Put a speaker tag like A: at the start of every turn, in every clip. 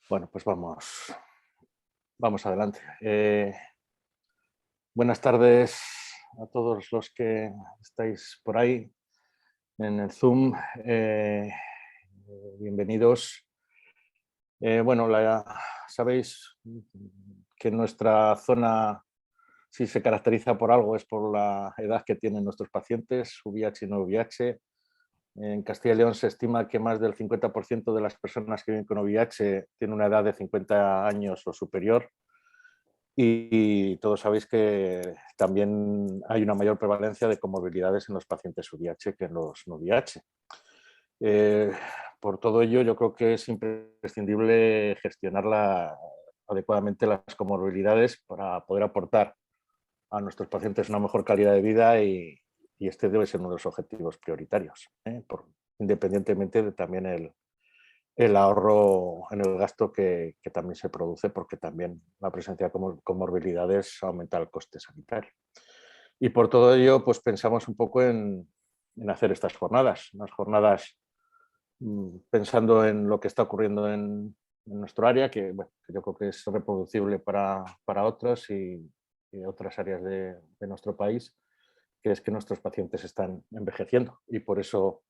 A: Bueno, pues vamos adelante. Buenas tardes a todos los que estáis por ahí en el Zoom. Bienvenidos. Bueno, sabéis que nuestra zona, si se caracteriza por algo, es por la edad que tienen nuestros pacientes, VIH y no VIH. En Castilla y León se estima que más del 50% de las personas que viven con VIH tienen una edad de 50 años o superior. Y todos sabéis que también hay una mayor prevalencia de comorbilidades en los pacientes VIH que en los no VIH. Por todo ello, yo creo que es imprescindible gestionar adecuadamente las comorbilidades para poder aportar a nuestros pacientes una mejor calidad de vida y este debe ser uno de los objetivos prioritarios, independientemente de también el ahorro en el gasto que también se produce, porque también la presencia de comorbilidades aumenta el coste sanitario. Y por todo ello, pues pensamos un poco en hacer estas jornadas, unas jornadas pensando en lo que está ocurriendo en nuestro área, bueno, que yo creo que es reproducible para otras y otras áreas de nuestro país, que es que nuestros pacientes están envejeciendo y por eso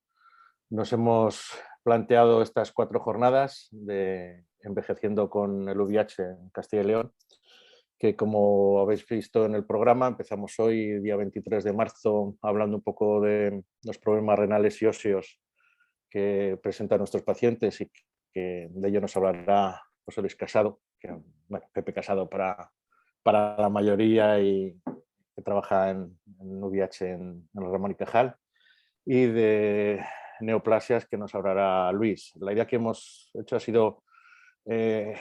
A: nos hemos planteado estas 4 jornadas de envejeciendo con el VIH en Castilla y León, que como habéis visto en el programa, empezamos hoy, día 23 de marzo, hablando un poco de los problemas renales y óseos que presentan nuestros pacientes y que de ello nos hablará José Luis Casado, bueno, Pepe Casado para la mayoría y que trabaja en VIH en el Ramón y Cajal, y de neoplasias que nos hablará Luis. La idea que hemos hecho ha sido tener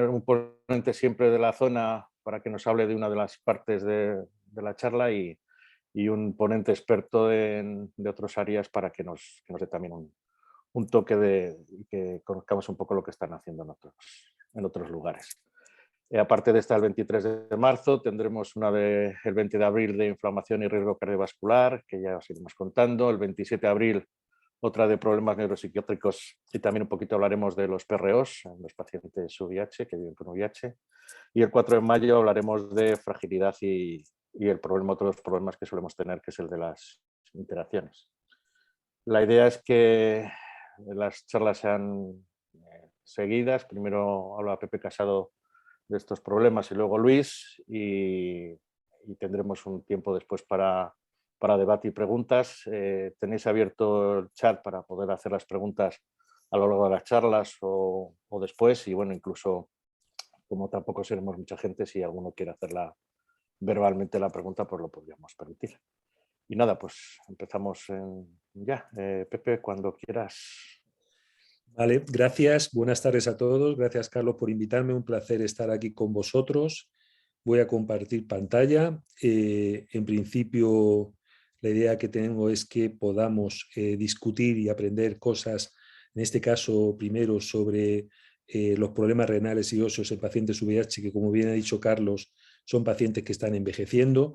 A: un ponente siempre de la zona para que nos hable de una de las partes de la charla y un ponente experto de otras áreas para que nos dé también un toque y que conozcamos un poco lo que están haciendo en otros lugares. Aparte de esta, el 23 de marzo, tendremos una el 20 de abril de inflamación y riesgo cardiovascular, que ya os iremos contando. El 27 de abril, otra de problemas neuropsiquiátricos y también un poquito hablaremos de los PROs, los pacientes VIH que viven con VIH. Y el 4 de mayo hablaremos de fragilidad y otro de los problemas que solemos tener, que es el de las interacciones. La idea es que las charlas sean seguidas. Primero habla Pepe Casado de estos problemas y luego Luis, y tendremos un tiempo después para debate y preguntas. Tenéis abierto el chat para poder hacer las preguntas a lo largo de las charlas o después, y bueno, incluso como tampoco seremos mucha gente, si alguno quiere hacerla verbalmente la pregunta, pues lo podríamos permitir. Y nada, pues empezamos ya. Pepe, cuando quieras.
B: Vale, gracias. Buenas tardes a todos. Gracias, Carlos, por invitarme. Un placer estar aquí con vosotros. Voy a compartir pantalla. En principio, la idea que tengo es que podamos discutir y aprender cosas, en este caso, primero sobre los problemas renales y óseos en pacientes VIH, que como bien ha dicho Carlos, son pacientes que están envejeciendo,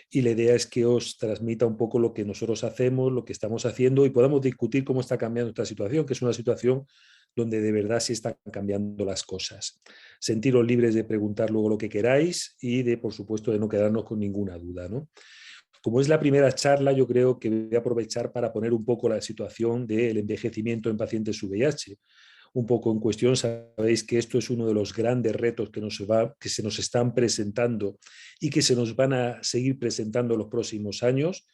B: y la idea es que os transmita un poco lo que nosotros hacemos, lo que estamos haciendo, y podamos discutir cómo está cambiando esta situación, que es una situación donde de verdad sí están cambiando las cosas. Sentiros libres de preguntar luego lo que queráis y de, por supuesto, de no quedarnos con ninguna duda, ¿no? Como es la primera charla, yo creo que voy a aprovechar para poner un poco la situación del envejecimiento en pacientes VIH. Un poco en cuestión, sabéis que esto es uno de los grandes retos que se nos están presentando y que se nos van a seguir presentando en los próximos años.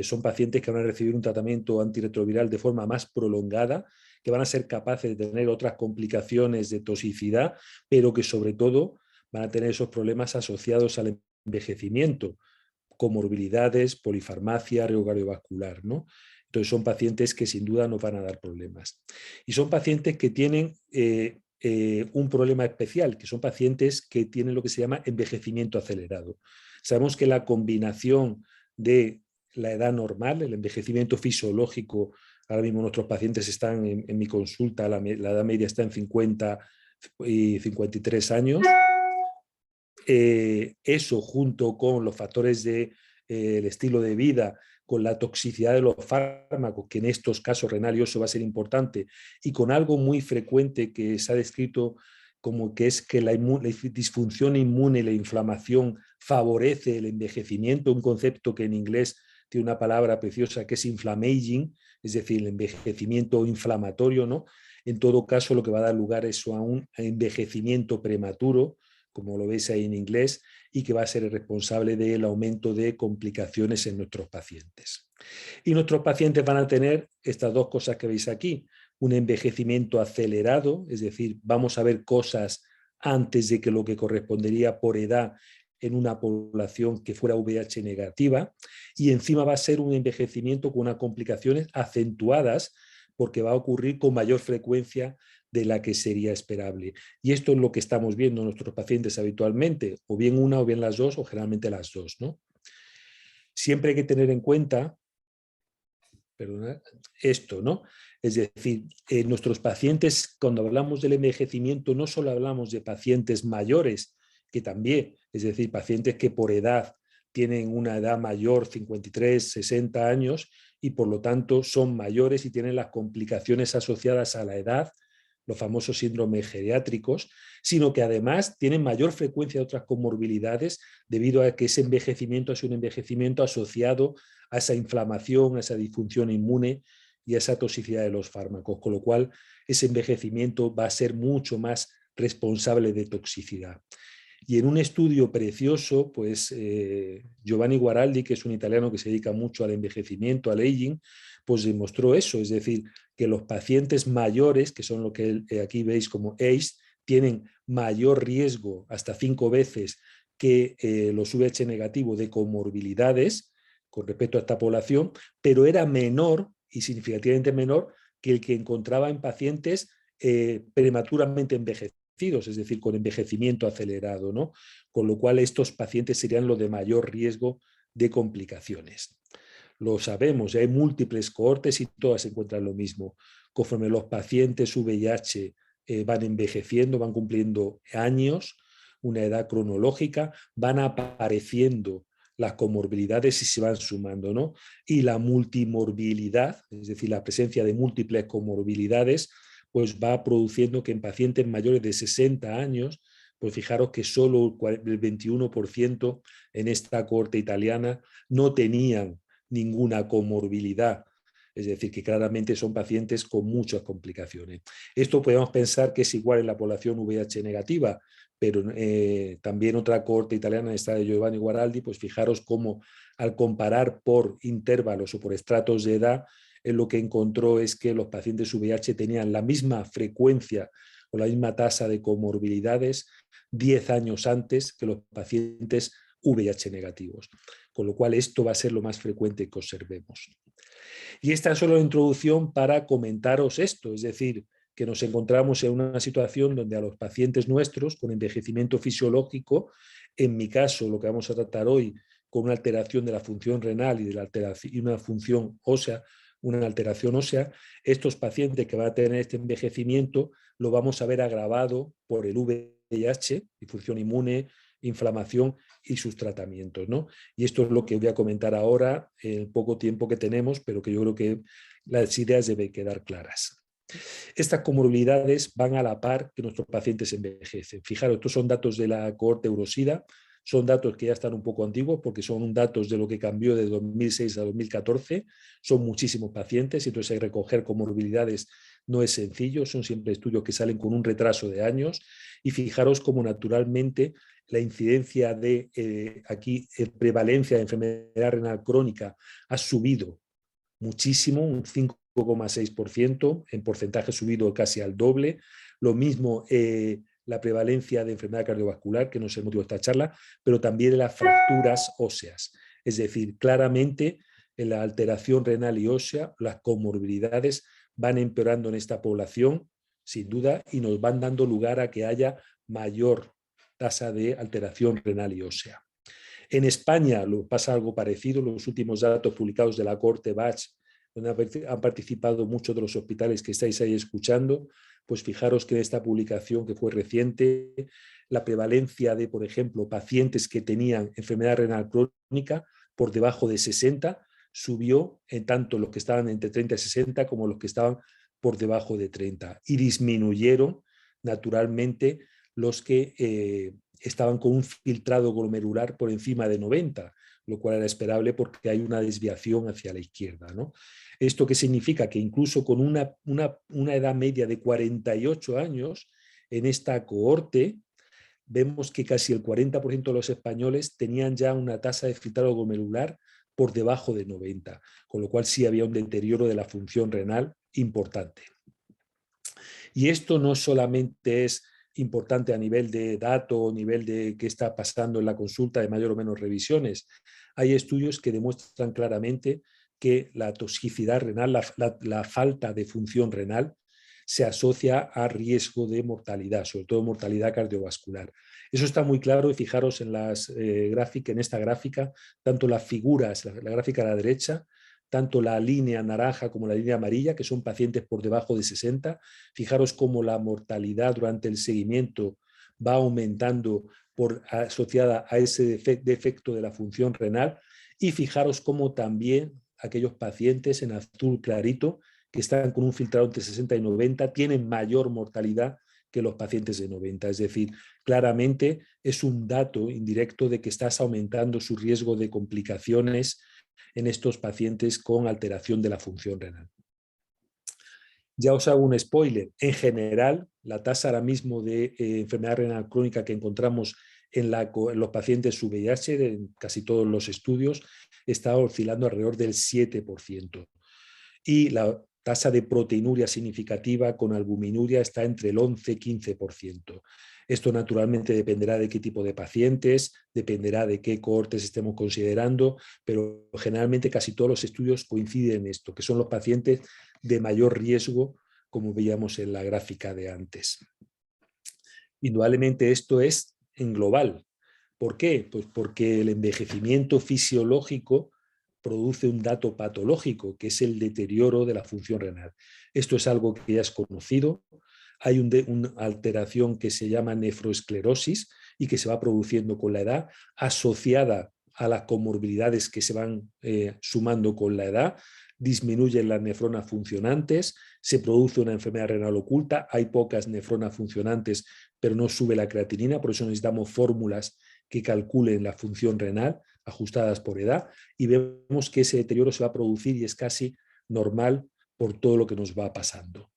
B: Son pacientes que van a recibir un tratamiento antirretroviral de forma más prolongada, que van a ser capaces de tener otras complicaciones de toxicidad, pero que sobre todo van a tener esos problemas asociados al envejecimiento, comorbilidades, polifarmacia, riesgo cardiovascular, ¿no? Entonces son pacientes que sin duda nos van a dar problemas. Y son pacientes que tienen un problema especial, que son pacientes que tienen lo que se llama envejecimiento acelerado. Sabemos que la combinación de la edad normal, el envejecimiento fisiológico, ahora mismo nuestros pacientes están en mi consulta, la edad media está en 50 y 53 años. Eso junto con los factores del estilo de vida con la toxicidad de los fármacos, que en estos casos renal y óseo va a ser importante, y con algo muy frecuente que se ha descrito como que es que la disfunción inmune y la inflamación favorece el envejecimiento, un concepto que en inglés tiene una palabra preciosa que es inflammaging, es decir, el envejecimiento inflamatorio, ¿no? En todo caso, lo que va a dar lugar es a un envejecimiento prematuro, como lo veis ahí en inglés, y que va a ser el responsable del aumento de complicaciones en nuestros pacientes. Y nuestros pacientes van a tener estas dos cosas que veis aquí, un envejecimiento acelerado, es decir, vamos a ver cosas antes de que lo que correspondería por edad en una población que fuera VIH negativa, y encima va a ser un envejecimiento con unas complicaciones acentuadas porque va a ocurrir con mayor frecuencia de la que sería esperable. Y esto es lo que estamos viendo en nuestros pacientes habitualmente, o bien una o bien las dos, o generalmente las dos, ¿no? Siempre hay que tener en cuenta esto, ¿no? Es decir, nuestros pacientes, cuando hablamos del envejecimiento, no solo hablamos de pacientes mayores, que también, es decir, pacientes que por edad tienen una edad mayor, 53, 60 años, y por lo tanto son mayores y tienen las complicaciones asociadas a la edad, los famosos síndromes geriátricos, sino que además tienen mayor frecuencia de otras comorbilidades debido a que ese envejecimiento es un envejecimiento asociado a esa inflamación, a esa disfunción inmune y a esa toxicidad de los fármacos, con lo cual ese envejecimiento va a ser mucho más responsable de toxicidad. Y en un estudio precioso, pues Giovanni Guaraldi, que es un italiano que se dedica mucho al envejecimiento, al aging, pues demostró eso, es decir, que los pacientes mayores, que son lo que aquí veis como ACE, tienen mayor riesgo, hasta 5 veces, que los VIH negativos de comorbilidades con respecto a esta población, pero era menor y significativamente menor que el que encontraba en pacientes prematuramente envejecidos, es decir, con envejecimiento acelerado, ¿no? Con lo cual estos pacientes serían los de mayor riesgo de complicaciones. Lo sabemos, hay múltiples cohortes y todas se encuentran lo mismo. Conforme los pacientes VIH van envejeciendo, van cumpliendo años, una edad cronológica, van apareciendo las comorbilidades y se van sumando, ¿no? Y la multimorbilidad, es decir, la presencia de múltiples comorbilidades, pues va produciendo que en pacientes mayores de 60 años, pues fijaros que solo el 21% en esta cohorte italiana no tenían ninguna comorbilidad. Es decir, que claramente son pacientes con muchas complicaciones. Esto podemos pensar que es igual en la población VIH negativa, pero también otra cohorte italiana, esta de Giovanni Guaraldi, pues fijaros cómo al comparar por intervalos o por estratos de edad, lo que encontró es que los pacientes VIH tenían la misma frecuencia o la misma tasa de comorbilidades 10 años antes que los pacientes VIH negativos. Con lo cual esto va a ser lo más frecuente que observemos. Y esta es solo la introducción para comentaros esto, es decir, que nos encontramos en una situación donde a los pacientes nuestros con envejecimiento fisiológico, en mi caso lo que vamos a tratar hoy con una alteración de la función renal y de la alteración, y una función ósea, una alteración ósea, estos pacientes que van a tener este envejecimiento lo vamos a ver agravado por el VIH, disfunción inmune, inflamación y sus tratamientos, ¿no? Y esto es lo que voy a comentar ahora en el poco tiempo que tenemos, pero que yo creo que las ideas deben quedar claras. Estas comorbilidades van a la par que nuestros pacientes envejecen. Fijaros, estos son datos de la cohorte Eurosida, son datos que ya están un poco antiguos porque son datos de lo que cambió de 2006 a 2014, son muchísimos pacientes, entonces hay que recoger comorbilidades no es sencillo, son siempre estudios que salen con un retraso de años y fijaros cómo naturalmente la incidencia de aquí prevalencia de enfermedad renal crónica ha subido muchísimo, un 5,6%, en porcentaje subido casi al doble. Lo mismo la prevalencia de enfermedad cardiovascular, que no es el motivo de esta charla, pero también de las fracturas óseas. Es decir, claramente en la alteración renal y ósea, las comorbilidades van empeorando en esta población, sin duda, y nos van dando lugar a que haya mayor tasa de alteración renal y ósea. En España pasa algo parecido. Los últimos datos publicados de la cohorte Bach, donde han participado muchos de los hospitales que estáis ahí escuchando, pues fijaros que en esta publicación que fue reciente, la prevalencia de, por ejemplo, pacientes que tenían enfermedad renal crónica por debajo de 60, subió en tanto los que estaban entre 30 y 60 como los que estaban por debajo de 30 y disminuyeron naturalmente los que estaban con un filtrado glomerular por encima de 90, lo cual era esperable porque hay una desviación hacia la izquierda, ¿no? ¿Esto qué significa? Que incluso con una edad media de 48 años, en esta cohorte, vemos que casi el 40% de los españoles tenían ya una tasa de filtrado glomerular por debajo de 90, con lo cual sí había un deterioro de la función renal importante. Y esto no solamente es importante a nivel de dato, a nivel de qué está pasando en la consulta de mayor o menos revisiones. Hay estudios que demuestran claramente que la toxicidad renal, la falta de función renal, se asocia a riesgo de mortalidad, sobre todo mortalidad cardiovascular. Eso está muy claro y fijaros en, en esta gráfica, tanto las figuras, la gráfica a la derecha, tanto la línea naranja como la línea amarilla, que son pacientes por debajo de 60. Fijaros cómo la mortalidad durante el seguimiento va aumentando asociada a ese defecto de la función renal. Y fijaros cómo también aquellos pacientes en azul clarito que están con un filtrado entre 60 y 90 tienen mayor mortalidad que los pacientes de 90. Es decir, claramente es un dato indirecto de que estás aumentando su riesgo de complicaciones en estos pacientes con alteración de la función renal. Ya os hago un spoiler. En general, la tasa ahora mismo de enfermedad renal crónica que encontramos en los pacientes VIH, en casi todos los estudios, está oscilando alrededor del 7%. Y la tasa de proteinuria significativa con albuminuria está entre el 11 y 15%. Esto naturalmente dependerá de qué tipo de pacientes, dependerá de qué cohortes estemos considerando, pero generalmente casi todos los estudios coinciden en esto, que son los pacientes de mayor riesgo, como veíamos en la gráfica de antes. Indudablemente esto es en global. ¿Por qué? Pues porque el envejecimiento fisiológico produce un dato patológico, que es el deterioro de la función renal. Esto es algo que ya es conocido. Hay una alteración que se llama nefroesclerosis y que se va produciendo con la edad, asociada a las comorbilidades que se van sumando con la edad. Disminuyen las nefronas funcionantes, se produce una enfermedad renal oculta, hay pocas nefronas funcionantes, pero no sube la creatinina, por eso necesitamos fórmulas que calculen la función renal ajustadas por edad, y vemos que ese deterioro se va a producir y es casi normal por todo lo que nos va pasando.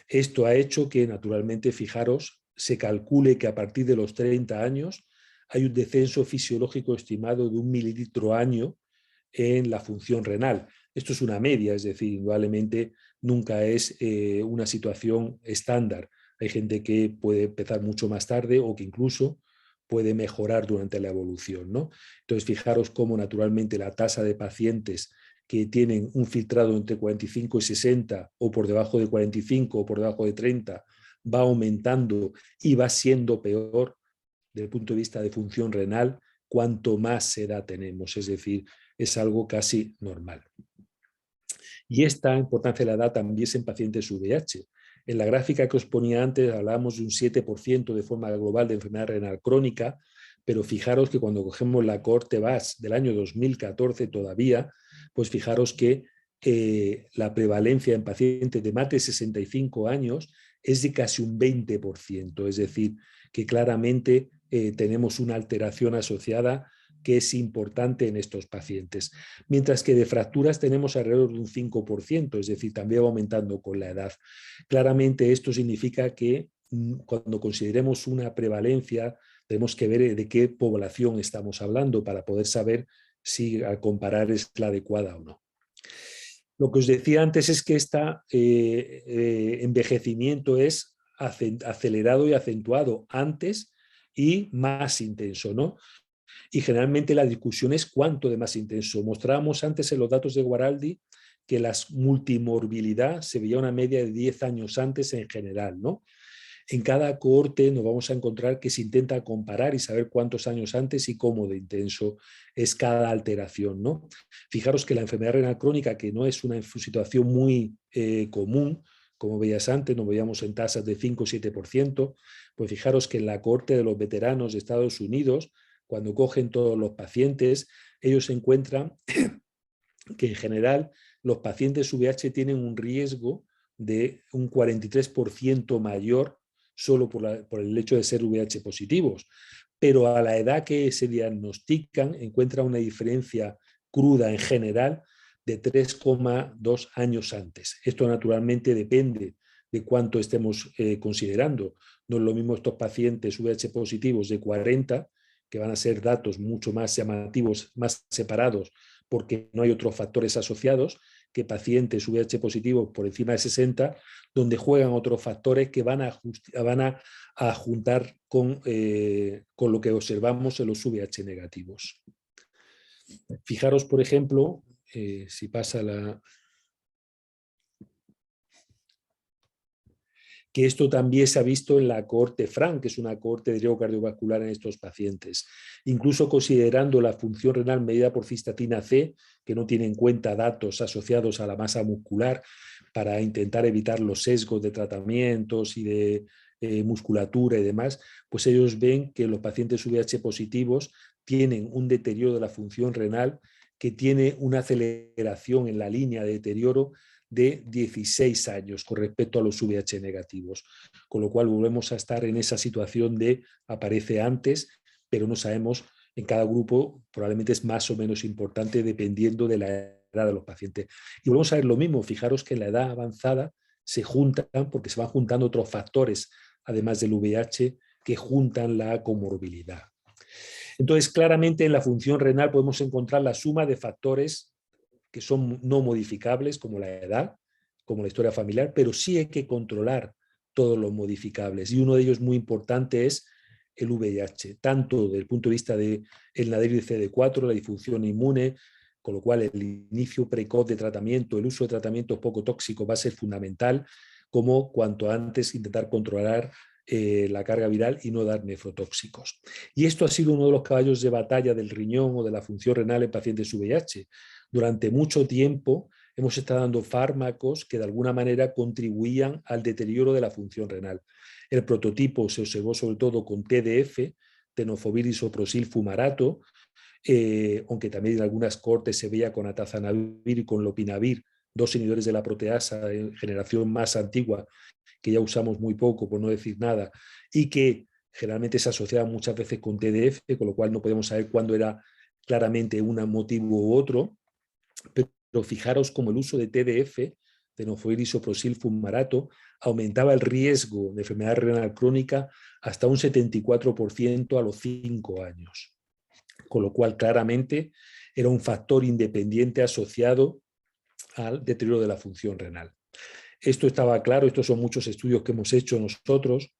B: Esto ha hecho que, naturalmente, fijaros, se calcule que a partir de los 30 años hay un descenso fisiológico estimado de 1 mililitro año en la función renal. Esto es una media, es decir, indudablemente nunca es una situación estándar. Hay gente que puede empezar mucho más tarde o que incluso puede mejorar durante la evolución, ¿no? Entonces, fijaros cómo naturalmente la tasa de pacientes que tienen un filtrado entre 45 y 60 o por debajo de 45 o por debajo de 30 va aumentando y va siendo peor desde el punto de vista de función renal cuanto más edad tenemos, es decir, es algo casi normal. Y esta importancia de la edad también es en pacientes VIH. En la gráfica que os ponía antes hablábamos de un 7% de forma global de enfermedad renal crónica, pero fijaros que cuando cogemos la cohorte VAS del año 2014 todavía, pues fijaros que la prevalencia en pacientes de más de 65 años es de casi un 20%, es decir, que claramente tenemos una alteración asociada que es importante en estos pacientes. Mientras que de fracturas tenemos alrededor de un 5%, es decir, también va aumentando con la edad. Claramente esto significa que cuando consideremos una prevalencia, tenemos que ver de qué población estamos hablando para poder saber si al comparar es la adecuada o no. Lo que os decía antes es que este envejecimiento es acelerado y acentuado antes y más intenso, ¿no? Y generalmente la discusión es cuánto de más intenso. Mostrábamos antes en los datos de Guaraldi que la multimorbilidad se veía una media de 10 años antes en general, ¿no? En cada cohorte nos vamos a encontrar que se intenta comparar y saber cuántos años antes y cómo de intenso es cada alteración, ¿no? Fijaros que la enfermedad renal crónica, que no es una situación muy común, como veías antes, nos veíamos en tasas de 5 o 7%, pues fijaros que en la cohorte de los veteranos de Estados Unidos, cuando cogen todos los pacientes, ellos encuentran que en general los pacientes VIH tienen un riesgo de un 43% mayor solo por el hecho de ser VIH positivos. Pero a la edad que se diagnostican encuentra una diferencia cruda en general de 3,2 años antes. Esto naturalmente depende de cuánto estemos considerando. No es lo mismo estos pacientes VIH positivos de 40, que van a ser datos mucho más llamativos, más separados, porque no hay otros factores asociados, que pacientes VIH positivos por encima de 60, donde juegan otros factores que van a juntar con lo que observamos en los VIH negativos. Fijaros, por ejemplo, si pasa que esto también se ha visto en la cohorte FRAN, que es una cohorte de riesgo cardiovascular en estos pacientes. Incluso considerando la función renal medida por cistatina C, que no tiene en cuenta datos asociados a la masa muscular para intentar evitar los sesgos de tratamientos y de musculatura y demás, pues ellos ven que los pacientes VIH positivos tienen un deterioro de la función renal que tiene una aceleración en la línea de deterioro de 16 años con respecto a los VIH negativos, con lo cual volvemos a estar en esa situación de aparece antes, pero no sabemos, en cada grupo probablemente es más o menos importante dependiendo de la edad de los pacientes. Y volvemos a ver lo mismo, fijaros que en la edad avanzada se juntan, porque se van juntando otros factores, además del VIH, que juntan la comorbilidad. Entonces, claramente en la función renal podemos encontrar la suma de factores que son no modificables, como la edad, como la historia familiar, pero sí hay que controlar todos los modificables. Y uno de ellos muy importante es el VIH, tanto desde el punto de vista del nadir de CD4, la disfunción inmune, con lo cual el inicio precoz de tratamiento, el uso de tratamientos poco tóxicos va a ser fundamental, como cuanto antes intentar controlar la carga viral y no dar nefrotóxicos. Y esto ha sido uno de los caballos de batalla del riñón o de la función renal en pacientes VIH. Durante mucho tiempo hemos estado dando fármacos que de alguna manera contribuían al deterioro de la función renal. El prototipo se observó sobre todo con TDF, tenofovir disoprosil fumarato, aunque también en algunas cortes se veía con atazanavir y con lopinavir, dos inhibidores de la proteasa de generación más antigua, que ya usamos muy poco, por no decir nada, y que generalmente se asociaban muchas veces con TDF, con lo cual no podemos saber cuándo era claramente un motivo u otro. Pero fijaros como el uso de TDF, tenofovir disoprosil fumarato, aumentaba el riesgo de enfermedad renal crónica hasta un 74% a los 5 años. Con lo cual, claramente, era un factor independiente asociado al deterioro de la función renal. Esto estaba claro, estos son muchos estudios que hemos hecho nosotros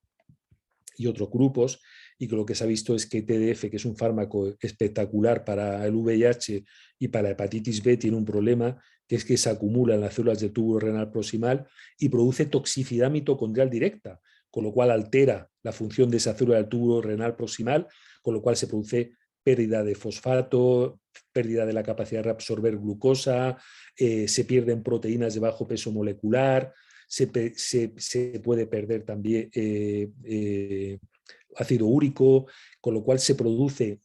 B: y otros grupos, y que lo que se ha visto es que TDF, que es un fármaco espectacular para el VIH y para la hepatitis B, tiene un problema, que es que se acumula en las células del túbulo renal proximal y produce toxicidad mitocondrial directa, con lo cual altera la función de esa célula del túbulo renal proximal, con lo cual se produce pérdida de fosfato, pérdida de la capacidad de absorber glucosa, se pierden proteínas de bajo peso molecular, se puede perder también ácido úrico, con lo cual se produce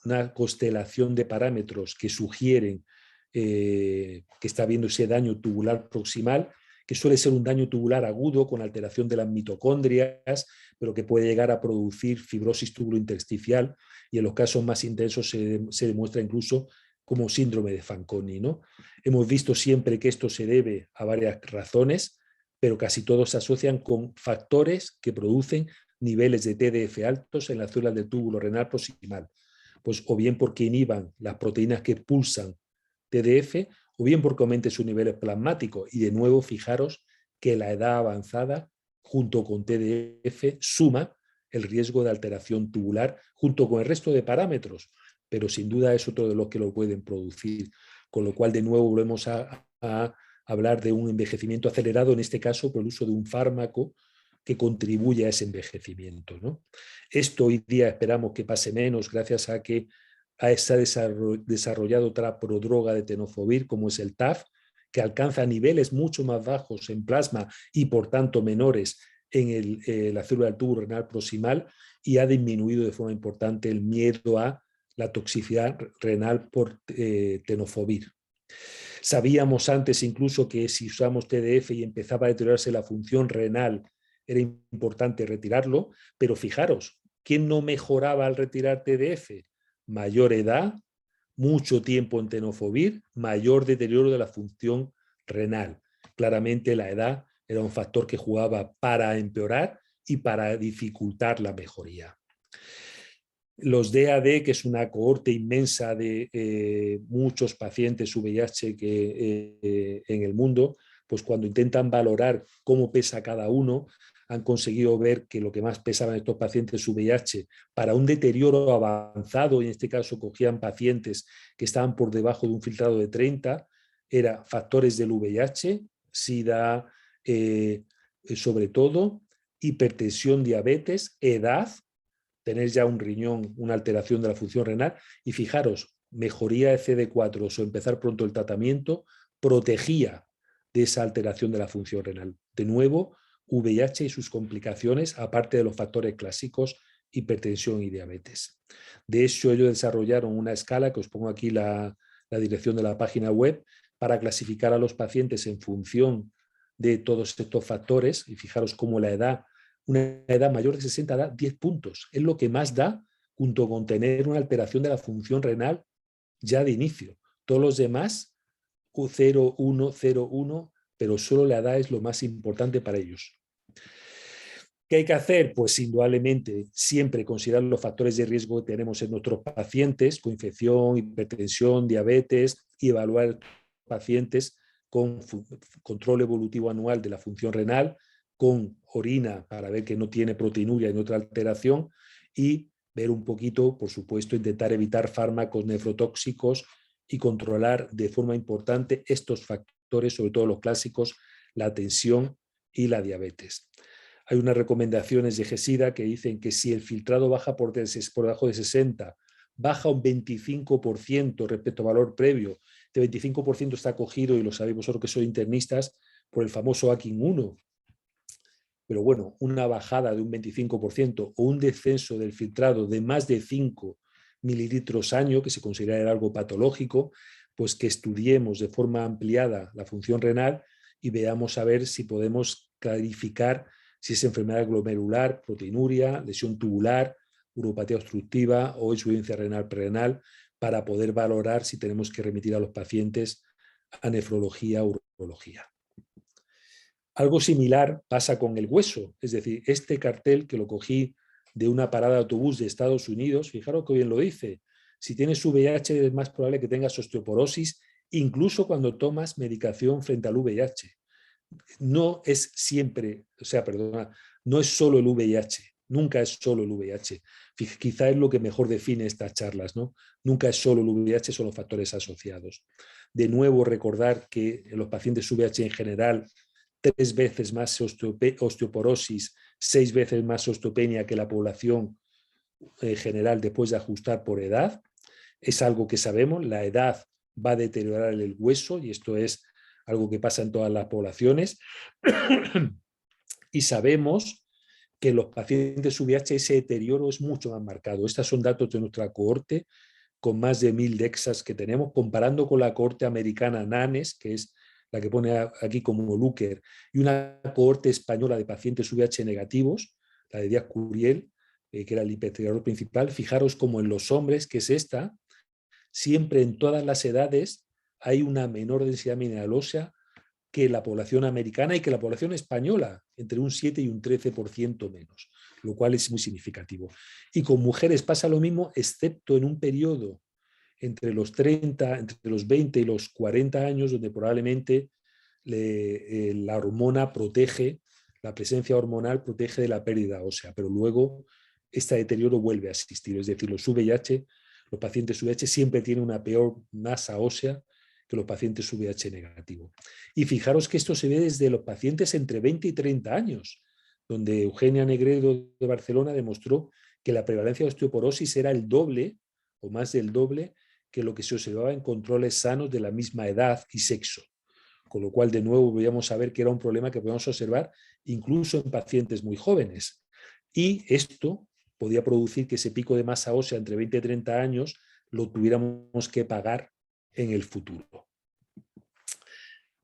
B: una constelación de parámetros que sugieren que está habiendo ese daño tubular proximal, que suele ser un daño tubular agudo con alteración de las mitocondrias, pero que puede llegar a producir fibrosis tubulointersticial, y en los casos más intensos se demuestra incluso como síndrome de Fanconi, ¿no? Hemos visto siempre que esto se debe a varias razones, pero casi todos se asocian con factores que producen niveles de TDF altos en las células del túbulo renal proximal, pues o bien porque inhiban las proteínas que expulsan TDF, o bien porque aumente sus niveles plasmáticos. Y de nuevo, fijaros que la edad avanzada, junto con TDF, suma el riesgo de alteración tubular, junto con el resto de parámetros, pero sin duda es otro de los que lo pueden producir. Con lo cual, de nuevo, volvemos a hablar de un envejecimiento acelerado, en este caso por el uso de un fármaco que contribuye a ese envejecimiento, ¿no? Esto hoy día esperamos que pase menos gracias a que se ha desarrollado otra prodroga de tenofovir, como es el TAF, que alcanza niveles mucho más bajos en plasma y por tanto menores en la célula del tubo renal proximal, y ha disminuido de forma importante el miedo a la toxicidad renal por tenofovir. Sabíamos antes incluso que si usamos TDF y empezaba a deteriorarse la función renal, era importante retirarlo, pero fijaros, ¿quién no mejoraba al retirar TDF? Mayor edad, mucho tiempo en tenofovir, mayor deterioro de la función renal. Claramente la edad era un factor que jugaba para empeorar y para dificultar la mejoría. Los DAD, que es una cohorte inmensa de muchos pacientes VIH en el mundo, pues cuando intentan valorar cómo pesa cada uno, han conseguido ver que lo que más pesaban estos pacientes VIH para un deterioro avanzado, y en este caso cogían pacientes que estaban por debajo de un filtrado de 30, era factores del VIH, SIDA, sobre todo, hipertensión, diabetes, edad, tener ya un riñón, una alteración de la función renal, y fijaros, mejoría de CD4 o empezar pronto el tratamiento protegía de esa alteración de la función renal. De nuevo, VIH y sus complicaciones, aparte de los factores clásicos, hipertensión y diabetes. De hecho, ellos desarrollaron una escala, que os pongo aquí la dirección de la página web, para clasificar a los pacientes en función de todos estos factores, y fijaros cómo la edad, una edad mayor de 60 da 10 puntos. Es lo que más da, junto con tener una alteración de la función renal ya de inicio. Todos los demás, 0, 1, 0, 1, pero solo la edad es lo más importante para ellos. ¿Qué hay que hacer? Pues indudablemente siempre considerar los factores de riesgo que tenemos en nuestros pacientes, con infección, hipertensión, diabetes, y evaluar pacientes con control evolutivo anual de la función renal, con orina para ver que no tiene proteinuria ni otra alteración, y ver un poquito, por supuesto, intentar evitar fármacos nefrotóxicos y controlar de forma importante estos factores, sobre todo los clásicos, la tensión y la diabetes. Hay unas recomendaciones de GESIDA que dicen que si el filtrado baja por debajo de 60, baja un 25% respecto al valor previo, este 25% está cogido, y lo sabéis vosotros que sois internistas, por el famoso AKIN1. Pero bueno, una bajada de un 25% o un descenso del filtrado de más de 5 mililitros año, que se considera algo patológico, pues que estudiemos de forma ampliada la función renal y veamos a ver si podemos clarificar si es enfermedad glomerular, proteinuria, lesión tubular, uropatía obstructiva o insuficiencia renal prerenal, para poder valorar si tenemos que remitir a los pacientes a nefrología o urología. Algo similar pasa con el hueso, es decir, este cartel que lo cogí de una parada de autobús de Estados Unidos, fijaros que bien lo dice, si tienes VIH es más probable que tengas osteoporosis, incluso cuando tomas medicación frente al VIH. No es siempre, no es solo el VIH, nunca es solo el VIH. Quizá es lo que mejor define estas charlas, ¿no? Nunca es solo el VIH, son los factores asociados. De nuevo, recordar que en los pacientes VIH en general, 3 veces más osteoporosis, 6 veces más osteopenia que la población general después de ajustar por edad. Es algo que sabemos, la edad va a deteriorar el hueso, y esto es algo que pasa en todas las poblaciones. Y sabemos que en los pacientes VIH ese deterioro es mucho más marcado. Estos son datos de nuestra cohorte, con más de 1000 DEXAs que tenemos, comparando con la cohorte americana NANES, que es la que pone aquí como Lúquer, y una cohorte española de pacientes VIH negativos, la de Díaz Curiel, que era el investigador principal. Fijaros como en los hombres, que es esta, siempre en todas las edades hay una menor densidad mineral ósea que la población americana y que la población española, entre un 7 y un 13% menos, lo cual es muy significativo. Y con mujeres pasa lo mismo, excepto en un periodo entre los 20 y los 40 años, donde probablemente la hormona protege, la presencia hormonal protege de la pérdida ósea, pero luego este deterioro vuelve a existir. Es decir, los VIH, los pacientes VIH siempre tienen una peor masa ósea que los pacientes VIH negativo. Y fijaros que esto se ve desde los pacientes entre 20 y 30 años, donde Eugenia Negredo de Barcelona demostró que la prevalencia de osteoporosis era el doble o más del doble que lo que se observaba en controles sanos de la misma edad y sexo. Con lo cual, de nuevo, podíamos saber que era un problema que podíamos observar incluso en pacientes muy jóvenes. Y esto podía producir que ese pico de masa ósea entre 20 y 30 años lo tuviéramos que pagar en el futuro.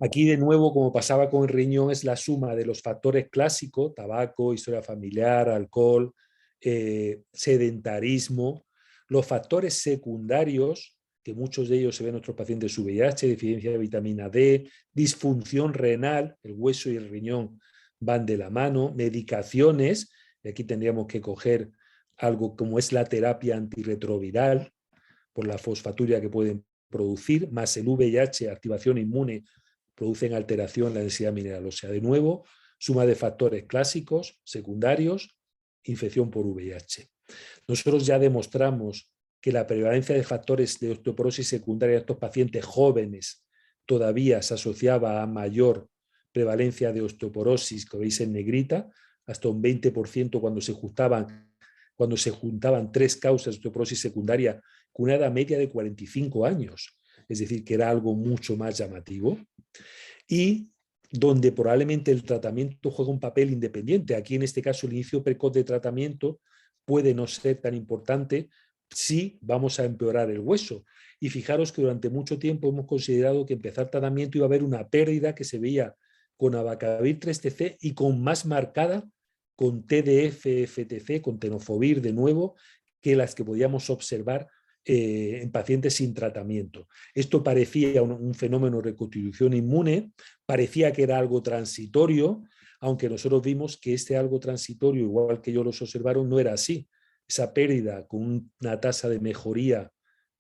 B: Aquí de nuevo, como pasaba con el riñón, es la suma de los factores clásicos, tabaco, historia familiar, alcohol, sedentarismo, los factores secundarios, que muchos de ellos se ven en nuestros pacientes VIH, deficiencia de vitamina D, disfunción renal, el hueso y el riñón van de la mano, medicaciones, y aquí tendríamos que coger algo como es la terapia antirretroviral, por la fosfaturia que pueden producir, más el VIH, activación inmune, producen alteración en la densidad mineral ósea. De nuevo, suma de factores clásicos, secundarios, infección por VIH. Nosotros ya demostramos que la prevalencia de factores de osteoporosis secundaria en estos pacientes jóvenes todavía se asociaba a mayor prevalencia de osteoporosis, que veis en negrita, hasta un 20% cuando se juntaban 3 causas de osteoporosis secundaria con una edad media de 45 años. Es decir, que era algo mucho más llamativo. Y donde probablemente el tratamiento juega un papel independiente. Aquí, en este caso, el inicio precoz de tratamiento puede no ser tan importante si vamos a empeorar el hueso. Y fijaros que durante mucho tiempo hemos considerado que empezar tratamiento iba a haber una pérdida que se veía con abacavir 3TC y con más marcada con TDF-FTC, con tenofovir de nuevo, que las que podíamos observar en pacientes sin tratamiento. Esto parecía un fenómeno de reconstitución inmune, parecía que era algo transitorio, aunque nosotros vimos que este algo transitorio, igual que ellos los observaron, no era así. Esa pérdida con una tasa de mejoría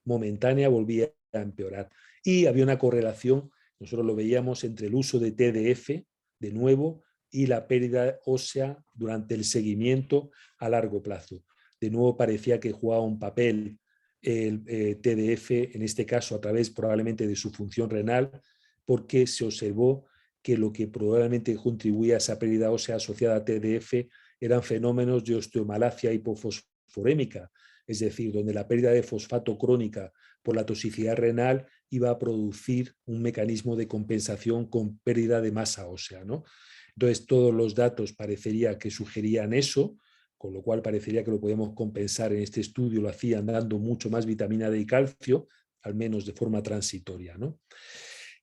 B: momentánea volvía a empeorar. Y había una correlación, nosotros lo veíamos, entre el uso de TDF, de nuevo, y la pérdida ósea durante el seguimiento a largo plazo. De nuevo parecía que jugaba un papel el TDF, en este caso a través probablemente de su función renal, porque se observó que lo que probablemente contribuía a esa pérdida ósea asociada a TDF eran fenómenos de osteomalacia hipofosforémica, es decir, donde la pérdida de fosfato crónica por la toxicidad renal iba a producir un mecanismo de compensación con pérdida de masa ósea, ¿no? Entonces, todos los datos parecería que sugerían eso, con lo cual parecería que lo podemos compensar. En este estudio lo hacían dando mucho más vitamina D y calcio, al menos de forma transitoria, ¿no?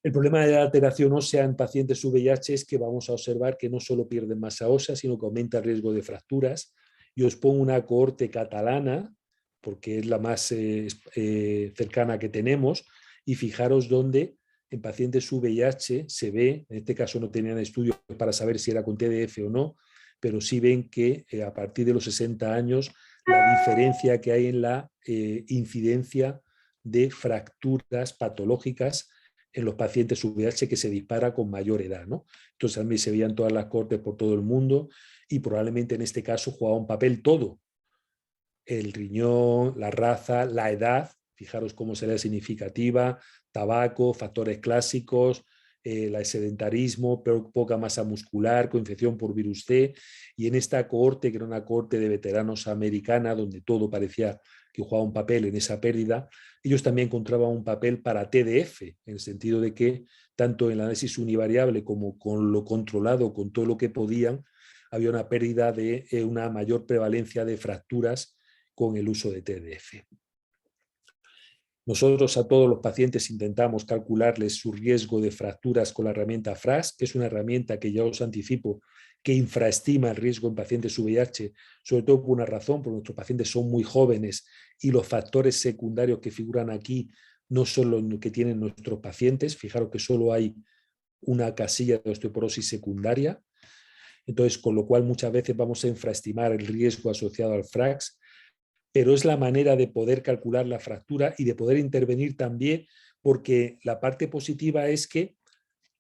B: El problema de la alteración ósea en pacientes VIH es que vamos a observar que no solo pierden masa ósea, sino que aumenta el riesgo de fracturas. Y os pongo una cohorte catalana, porque es la más cercana que tenemos, y fijaros dónde en pacientes VIH se ve, en este caso no tenían estudios para saber si era con TDF o no, pero sí ven que a partir de los 60 años la diferencia que hay en la incidencia de fracturas patológicas en los pacientes VIH que se dispara con mayor edad, ¿no? Entonces también se veían todas las cortes por todo el mundo y probablemente en este caso jugaba un papel todo. El riñón, la raza, la edad, fijaros cómo será significativa, tabaco, factores clásicos, el sedentarismo, poca masa muscular, coinfección por virus C, y en esta cohorte, que era una cohorte de veteranos americana, donde todo parecía que jugaba un papel en esa pérdida, ellos también encontraban un papel para TDF, en el sentido de que tanto en el análisis univariable como con lo controlado, con todo lo que podían, había una pérdida de una mayor prevalencia de fracturas con el uso de TDF. Nosotros a todos los pacientes intentamos calcularles su riesgo de fracturas con la herramienta FRAS, que es una herramienta que ya os anticipo que infraestima el riesgo en pacientes VIH, sobre todo por una razón, porque nuestros pacientes son muy jóvenes y los factores secundarios que figuran aquí no son los que tienen nuestros pacientes. Fijaros que solo hay una casilla de osteoporosis secundaria. Entonces, con lo cual muchas veces vamos a infraestimar el riesgo asociado al FRAX, pero es la manera de poder calcular la fractura y de poder intervenir también, porque la parte positiva es que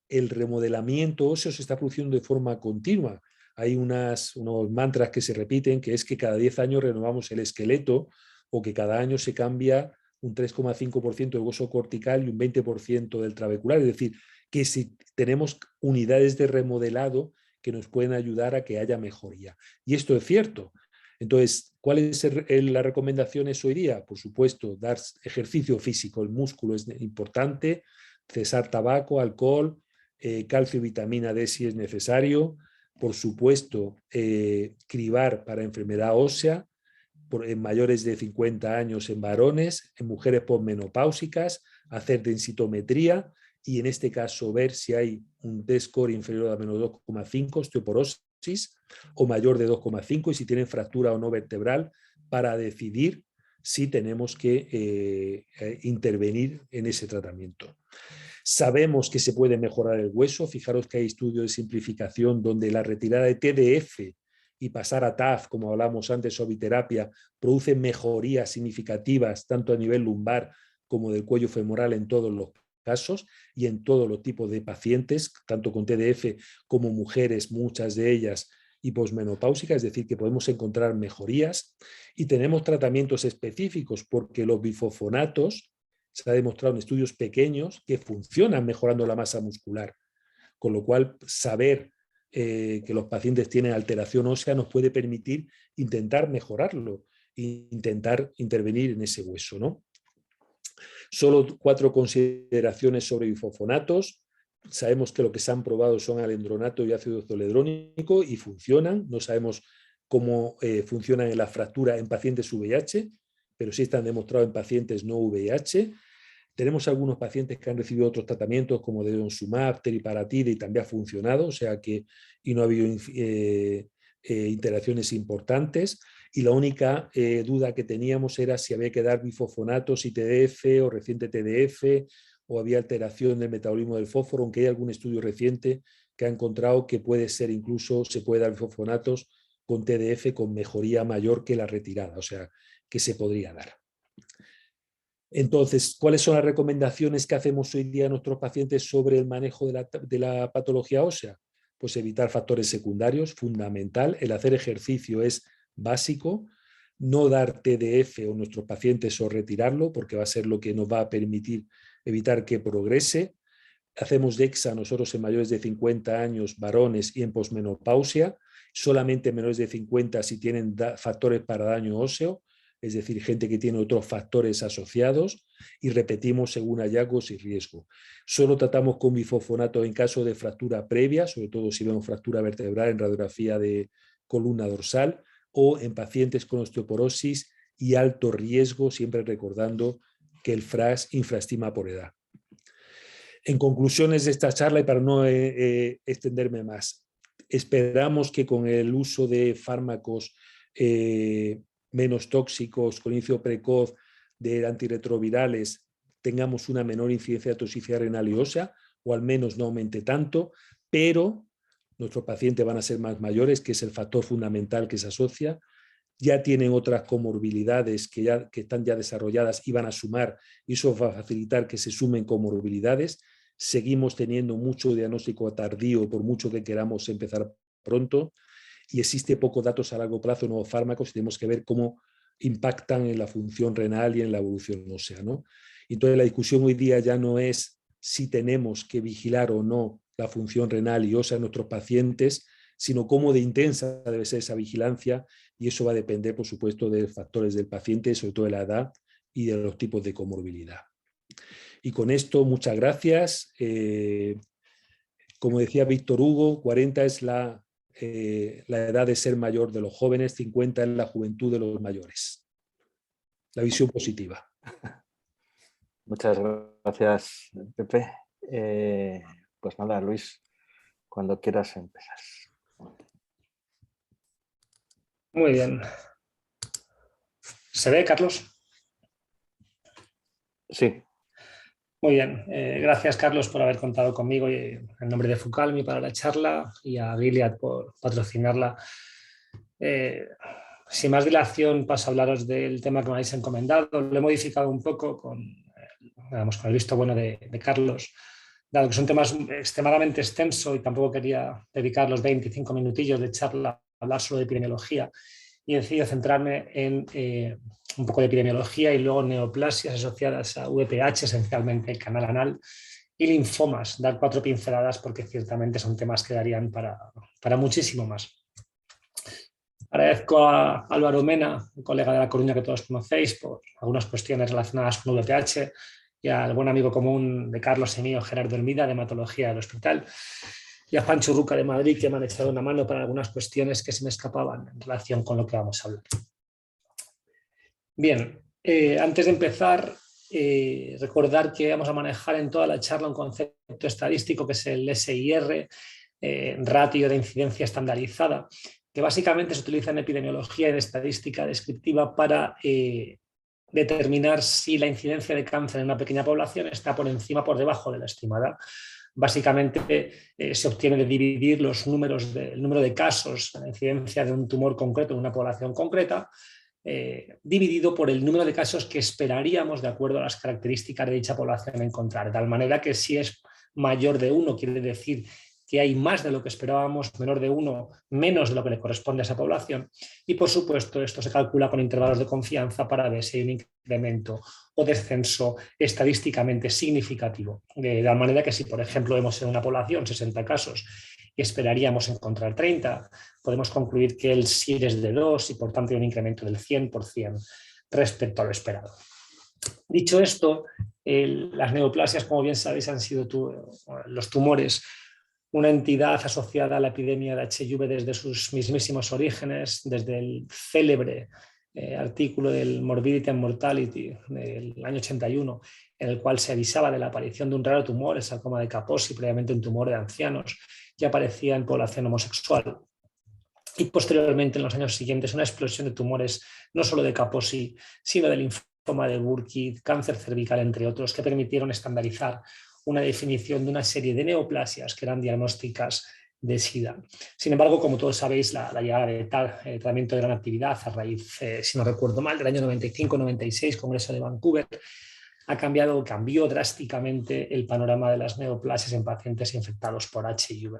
B: el remodelamiento óseo se está produciendo de forma continua. Hay unos mantras que se repiten, que es que cada 10 años renovamos el esqueleto o que cada año se cambia un 3,5% del hueso cortical y un 20% del trabecular. Es decir, que si tenemos unidades de remodelado que nos pueden ayudar a que haya mejoría. Y esto es cierto. Entonces, ¿cuál es la recomendación hoy día? Por supuesto, dar ejercicio físico, el músculo es importante, cesar tabaco, alcohol, calcio y vitamina D si es necesario, por supuesto, cribar para enfermedad ósea, en mayores de 50 años en varones, en mujeres posmenopáusicas, hacer densitometría y en este caso ver si hay un T-score inferior a menos 2,5, osteoporosis, o mayor de 2,5, y si tienen fractura o no vertebral, para decidir si tenemos que intervenir en ese tratamiento. Sabemos que se puede mejorar el hueso. Fijaros que hay estudios de simplificación donde la retirada de TDF y pasar a TAF, como hablamos antes, o biterapia, produce mejorías significativas tanto a nivel lumbar como del cuello femoral en todos los casos y en todos los tipos de pacientes, tanto con TDF como mujeres, muchas de ellas, y posmenopáusicas, es decir, que podemos encontrar mejorías, y tenemos tratamientos específicos porque los bifosfonatos se ha demostrado en estudios pequeños que funcionan mejorando la masa muscular, con lo cual saber que los pacientes tienen alteración ósea nos puede permitir intentar mejorarlo, intentar intervenir en ese hueso, ¿no? Solo 4 consideraciones sobre bifosfonatos. Sabemos que lo que se han probado son alendronato y ácido zoledrónico y funcionan. No sabemos cómo funcionan en la fractura en pacientes VIH, pero sí están demostrados en pacientes no VIH. Tenemos algunos pacientes que han recibido otros tratamientos como denosumab, teriparatide, y también ha funcionado, o sea que y no ha habido interacciones importantes. Y la única duda que teníamos era si había que dar bifosfonatos y TDF o reciente TDF, o había alteración del metabolismo del fósforo, aunque hay algún estudio reciente que ha encontrado que puede ser incluso, se puede dar bifosfonatos con TDF con mejoría mayor que la retirada, o sea que se podría dar. Entonces, ¿cuáles son las recomendaciones que hacemos hoy día a nuestros pacientes sobre el manejo de la patología ósea? Pues evitar factores secundarios, fundamental. El hacer ejercicio es básico. No dar TDF a nuestros pacientes o retirarlo, porque va a ser lo que nos va a permitir evitar que progrese. Hacemos DEXA nosotros en mayores de 50 años, varones, y en posmenopausia. Solamente menores de 50 si tienen factores para daño óseo, es decir, gente que tiene otros factores asociados, y repetimos según hallazgos y riesgo. Solo tratamos con bifosfonato en caso de fractura previa, sobre todo si vemos fractura vertebral en radiografía de columna dorsal, o en pacientes con osteoporosis y alto riesgo, siempre recordando que el FRAS infraestima por edad. En conclusiones de esta charla, y para no extenderme más, esperamos que con el uso de fármacos menos tóxicos, con inicio precoz de antirretrovirales, tengamos una menor incidencia de toxicidad renal y ósea, o al menos no aumente tanto, pero nuestros pacientes van a ser más mayores, que es el factor fundamental que se asocia. Ya tienen otras comorbilidades que están ya desarrolladas y van a sumar, y eso va a facilitar que se sumen comorbilidades. Seguimos teniendo mucho diagnóstico tardío, por mucho que queramos empezar pronto, y existe pocos datos a largo plazo, nuevos fármacos, y tenemos que ver cómo impactan en la función renal y en la evolución ósea, ¿no? Entonces la discusión hoy día ya no es si tenemos que vigilar o no la función renal y ósea en nuestros pacientes, sino cómo de intensa debe ser esa vigilancia, y eso va a depender, por supuesto, de factores del paciente, sobre todo de la edad y de los tipos de comorbilidad. Y con esto, muchas gracias. Como decía Víctor Hugo, 40 es la edad de ser mayor de los jóvenes, 50 es la juventud de los mayores. La visión positiva.
A: Muchas gracias, Pepe. Pues nada, Luis, cuando quieras empezar.
C: Muy bien. ¿Se ve, Carlos?
A: Sí.
C: Muy bien. Gracias, Carlos, por haber contado conmigo en nombre de Fucalmi para la charla, y a Gilead por patrocinarla. Sin más dilación, paso a hablaros del tema que me habéis encomendado. Lo he modificado un poco con el visto bueno de Carlos, dado que es un tema extremadamente extenso y tampoco quería dedicar los 25 minutillos de charla a hablar solo de epidemiología, y he decidido centrarme en un poco de epidemiología y luego neoplasias asociadas a VPH, esencialmente el canal anal, y linfomas. Dar 4 pinceladas porque ciertamente son temas que darían para muchísimo más. Agradezco a Álvaro Mena, un colega de La Coruña que todos conocéis, por algunas cuestiones relacionadas con VPH, y al buen amigo común de Carlos y mío, Gerardo Hermida, de hematología del hospital, y a Juan Churruca de Madrid, que me han echado una mano para algunas cuestiones que se me escapaban en relación con lo que vamos a hablar. Bien, antes de empezar, recordar que vamos a manejar en toda la charla un concepto estadístico que es el SIR, ratio de incidencia estandarizada, que básicamente se utiliza en epidemiología y en estadística descriptiva para determinar si la incidencia de cáncer en una pequeña población está por encima o por debajo de la estimada. Básicamente se obtiene de dividir el número de casos, la incidencia de un tumor concreto en una población concreta, dividido por el número de casos que esperaríamos de acuerdo a las características de dicha población encontrar. De tal manera que si es mayor de 1, quiere decir que hay más de lo que esperábamos, menor de 1, menos de lo que le corresponde a esa población. Y por supuesto esto se calcula con intervalos de confianza para ver si hay un incremento o descenso estadísticamente significativo. De tal manera que si, por ejemplo, vemos en una población 60 casos y esperaríamos encontrar 30, podemos concluir que el SIR es de 2 y por tanto hay un incremento del 100% respecto a lo esperado. Dicho esto, las neoplasias, como bien sabéis, han sido los tumores una entidad asociada a la epidemia de HIV desde sus mismísimos orígenes, desde el célebre artículo del Morbidity and Mortality del año 81, en el cual se avisaba de la aparición de un raro tumor, el sarcoma de Kaposi, previamente un tumor de ancianos, que aparecía en población homosexual. Y posteriormente, en los años siguientes, una explosión de tumores, no solo de Kaposi, sino del linfoma de Burkitt, cáncer cervical, entre otros, que permitieron estandarizar una definición de una serie de neoplasias que eran diagnósticas de SIDA. Sin embargo, como todos sabéis, la llegada de tratamiento de gran actividad a raíz, si no recuerdo mal, del año 95-96, Congreso de Vancouver, cambió drásticamente el panorama de las neoplasias en pacientes infectados por HIV.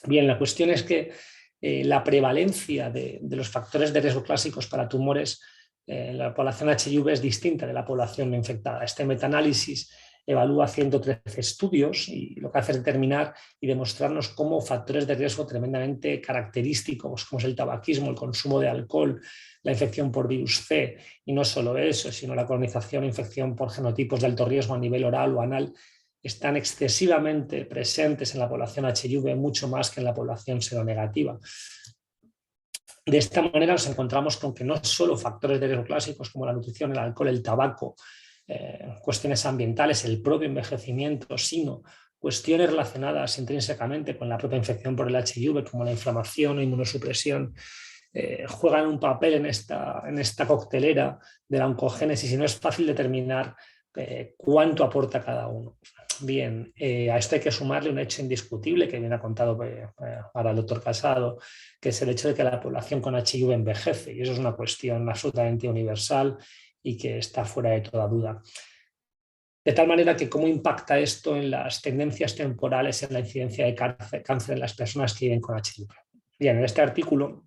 C: Bien, la cuestión es que la prevalencia de los factores de riesgo clásicos para tumores en la población HIV es distinta de la población no infectada. Este metaanálisis evalúa 113 estudios y lo que hace es determinar y demostrarnos cómo factores de riesgo tremendamente característicos, como es el tabaquismo, el consumo de alcohol, la infección por virus C, y no solo eso, sino la colonización e infección por genotipos de alto riesgo a nivel oral o anal, están excesivamente presentes en la población HIV, mucho más que en la población seronegativa. De esta manera nos encontramos con que no solo factores de riesgo clásicos como la nutrición, el alcohol, el tabaco, cuestiones ambientales, el propio envejecimiento, sino cuestiones relacionadas intrínsecamente con la propia infección por el HIV, como la inflamación o inmunosupresión, juegan un papel en esta coctelera de la oncogénesis y no es fácil determinar cuánto aporta cada uno. Bien, a esto hay que sumarle un hecho indiscutible que viene contado para el doctor Casado, que es el hecho de que la población con HIV envejece, y eso es una cuestión absolutamente universal y que está fuera de toda duda. De tal manera que cómo impacta esto en las tendencias temporales en la incidencia de cáncer en las personas que viven con HIV. Bien, en este artículo,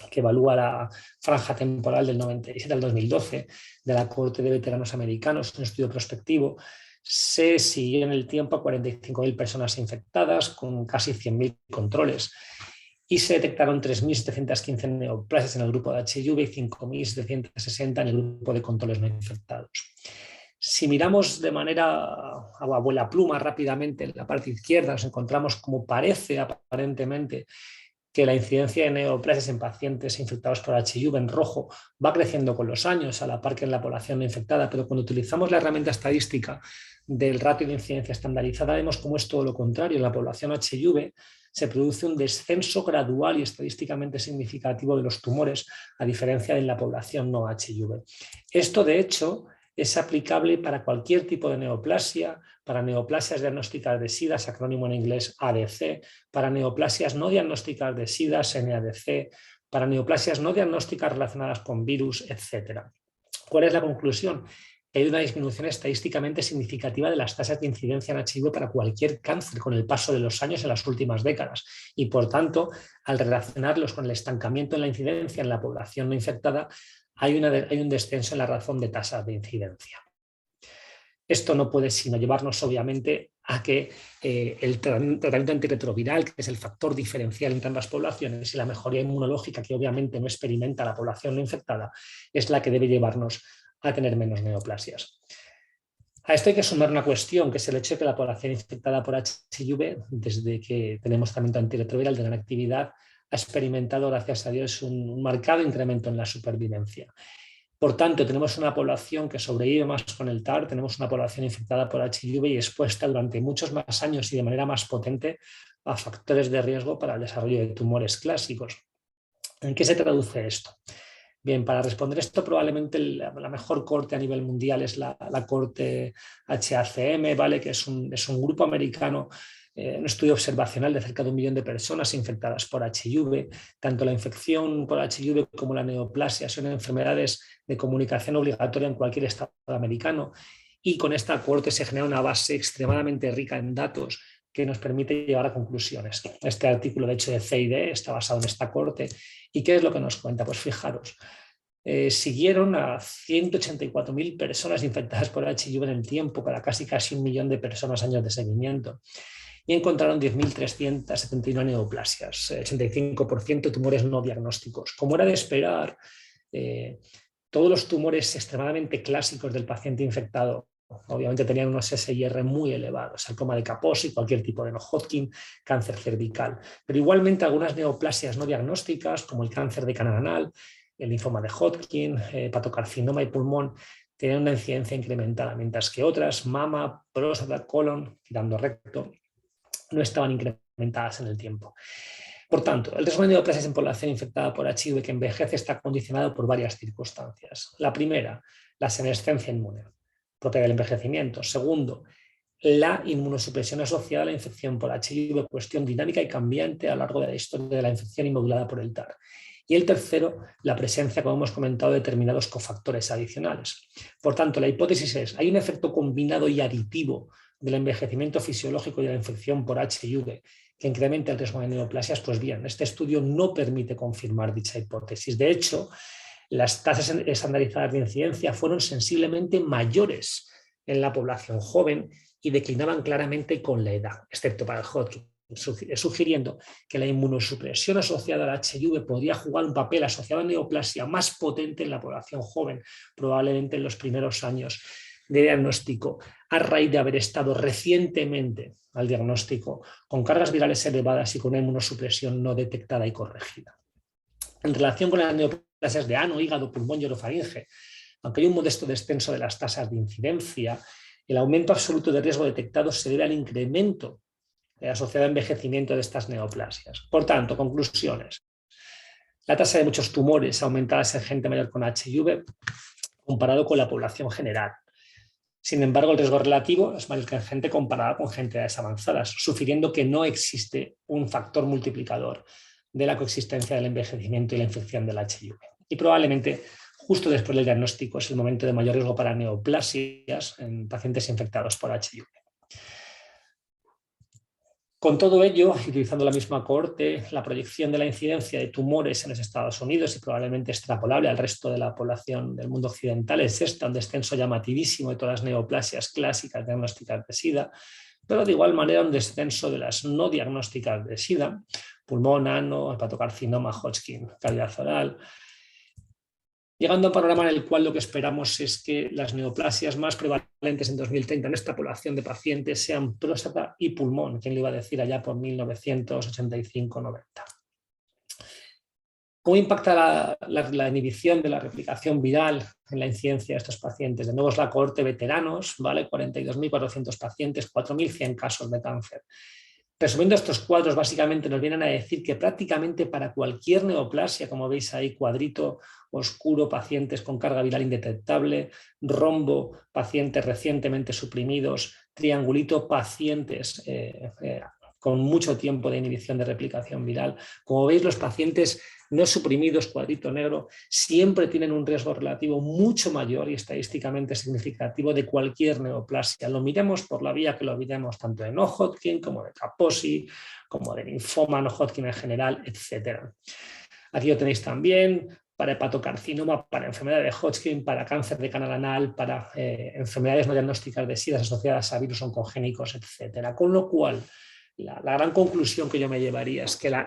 C: que evalúa la franja temporal del 97 al 2012 de la Corte de Veteranos Americanos, un estudio prospectivo, se siguió en el tiempo a 45.000 personas infectadas con casi 100.000 controles y se detectaron 3.715 neoplasias en el grupo de HIV y 5.760 en el grupo de controles no infectados. Si miramos de manera a abuela pluma rápidamente en la parte izquierda, nos encontramos como parece aparentemente que la incidencia de neoplasias en pacientes infectados por HIV en rojo va creciendo con los años, a la par que en la población no infectada, pero cuando utilizamos la herramienta estadística del ratio de incidencia estandarizada, vemos cómo es todo lo contrario. En la población HIV se produce un descenso gradual y estadísticamente significativo de los tumores, a diferencia de la población no HIV. Esto, de hecho, es aplicable para cualquier tipo de neoplasia, para neoplasias diagnósticas de SIDA, acrónimo en inglés ADC, para neoplasias no diagnósticas de SIDA, NADC, para neoplasias no diagnósticas relacionadas con virus, etc. ¿Cuál es la conclusión? Hay una disminución estadísticamente significativa de las tasas de incidencia en HIV para cualquier cáncer con el paso de los años en las últimas décadas y, por tanto, al relacionarlos con el estancamiento en la incidencia en la población no infectada, hay un descenso en la razón de tasas de incidencia. Esto no puede sino llevarnos, obviamente, a que el tratamiento antirretroviral, que es el factor diferencial entre ambas poblaciones, y la mejoría inmunológica, que obviamente no experimenta la población no infectada, es la que debe llevarnos a tener menos neoplasias. A esto hay que sumar una cuestión, que es el hecho de que la población infectada por HIV, desde que tenemos tratamiento antirretroviral de gran actividad, ha experimentado, gracias a Dios, un marcado incremento en la supervivencia. Por tanto, tenemos una población que sobrevive más con el TAR, tenemos una población infectada por HIV y expuesta durante muchos más años y de manera más potente a factores de riesgo para el desarrollo de tumores clásicos. ¿En qué se traduce esto? Bien, para responder esto probablemente la mejor corte a nivel mundial es la corte HACM, ¿vale? Que es un grupo americano, un estudio observacional de cerca de 1 millón de personas infectadas por HIV. Tanto la infección por HIV como la neoplasia son enfermedades de comunicación obligatoria en cualquier estado americano, y con esta corte se genera una base extremadamente rica en datos que nos permite llegar a conclusiones. Este artículo, de hecho, de CID está basado en esta corte. ¿Y qué es lo que nos cuenta? Pues fijaros, siguieron a 184.000 personas infectadas por HIV en el tiempo, para casi 1 millón de personas, años de seguimiento, y encontraron 10.379 neoplasias, 85% tumores no diagnósticos. Como era de esperar, todos los tumores extremadamente clásicos del paciente infectado obviamente tenían unos SIR muy elevados, sarcoma de Kaposi, cualquier tipo de no-Hodgkin, cáncer cervical. Pero igualmente algunas neoplasias no diagnósticas, como el cáncer de canal anal, el linfoma de Hodgkin, hepatocarcinoma y pulmón, tenían una incidencia incrementada, mientras que otras, mama, próstata, colon, tirando recto, no estaban incrementadas en el tiempo. Por tanto, el riesgo de neoplasias en población infectada por HIV que envejece está condicionado por varias circunstancias. La primera, la senescencia inmune, propia del envejecimiento. Segundo, la inmunosupresión asociada a la infección por HIV, cuestión dinámica y cambiante a lo largo de la historia de la infección y modulada por el TAR. Y el tercero, la presencia, como hemos comentado, de determinados cofactores adicionales. Por tanto, la hipótesis es: ¿hay un efecto combinado y aditivo del envejecimiento fisiológico y de la infección por HIV que incrementa el riesgo de neoplasias? Pues bien, este estudio no permite confirmar dicha hipótesis. De hecho, las tasas estandarizadas de incidencia fueron sensiblemente mayores en la población joven y declinaban claramente con la edad, excepto para el Hodgkin, sugiriendo que la inmunosupresión asociada al HIV podría jugar un papel asociado a neoplasia más potente en la población joven, probablemente en los primeros años de diagnóstico, a raíz de haber estado recientemente al diagnóstico con cargas virales elevadas y con una inmunosupresión no detectada y corregida. En relación con las neoplasias de ano, hígado, pulmón y orofaringe, aunque hay un modesto descenso de las tasas de incidencia, el aumento absoluto de riesgo detectado se debe al incremento asociado a envejecimiento de estas neoplasias. Por tanto, conclusiones. La tasa de muchos tumores aumentadas en gente mayor con HIV comparado con la población general. Sin embargo, el riesgo relativo es mayor que en gente comparada con gente de edades avanzadas, sugiriendo que no existe un factor multiplicador de la coexistencia del envejecimiento y la infección del HIV. Y probablemente justo después del diagnóstico es el momento de mayor riesgo para neoplasias en pacientes infectados por HIV. Con todo ello, utilizando la misma cohorte, la proyección de la incidencia de tumores en los Estados Unidos y probablemente extrapolable al resto de la población del mundo occidental es esta: un descenso llamativísimo de todas las neoplasias clásicas diagnósticas de SIDA, pero de igual manera un descenso de las no diagnósticas de SIDA, pulmón, ano, hepatocarcinoma, Hodgkin, cavidad oral, llegando a un panorama en el cual lo que esperamos es que las neoplasias más prevalentes en 2030 en esta población de pacientes sean próstata y pulmón. ¿Quién le iba a decir allá por 1985-90? ¿Cómo impacta la inhibición de la replicación viral en la incidencia de estos pacientes? De nuevo es la cohorte veteranos, ¿vale? 42.400 pacientes, 4.100 casos de cáncer. Resumiendo estos cuadros, básicamente nos vienen a decir que prácticamente para cualquier neoplasia, como veis ahí, cuadrito oscuro, pacientes con carga viral indetectable, rombo, pacientes recientemente suprimidos, triangulito, pacientes con mucho tiempo de inhibición de replicación viral. Como veis, los pacientes no suprimidos, cuadrito negro, siempre tienen un riesgo relativo mucho mayor y estadísticamente significativo de cualquier neoplasia. Lo miremos por la vía que lo miremos, tanto de no-Hodgkin como de Kaposi, como de linfoma no-Hodgkin en general, etc. Aquí lo tenéis también para hepatocarcinoma, para enfermedad de Hodgkin, para cáncer de canal anal, para enfermedades no diagnósticas de SIDA asociadas a virus oncogénicos, etc. Con lo cual, la gran conclusión que yo me llevaría es que el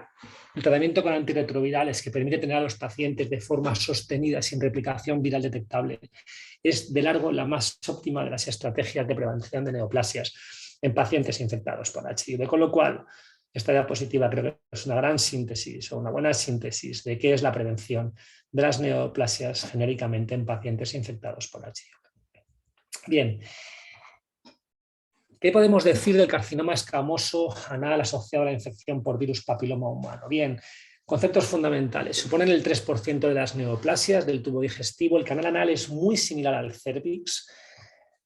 C: tratamiento con antirretrovirales, que permite tener a los pacientes de forma sostenida sin replicación viral detectable, es de largo la más óptima de las estrategias de prevención de neoplasias en pacientes infectados por HIV. Con lo cual, Esta diapositiva creo que es una gran síntesis o una buena síntesis de qué es la prevención de las neoplasias genéricamente en pacientes infectados por HIV. Bien, ¿qué podemos decir del carcinoma escamoso anal asociado a la infección por virus papiloma humano? Bien, conceptos fundamentales. Suponen el 3% de las neoplasias del tubo digestivo. El canal anal es muy similar al cérvix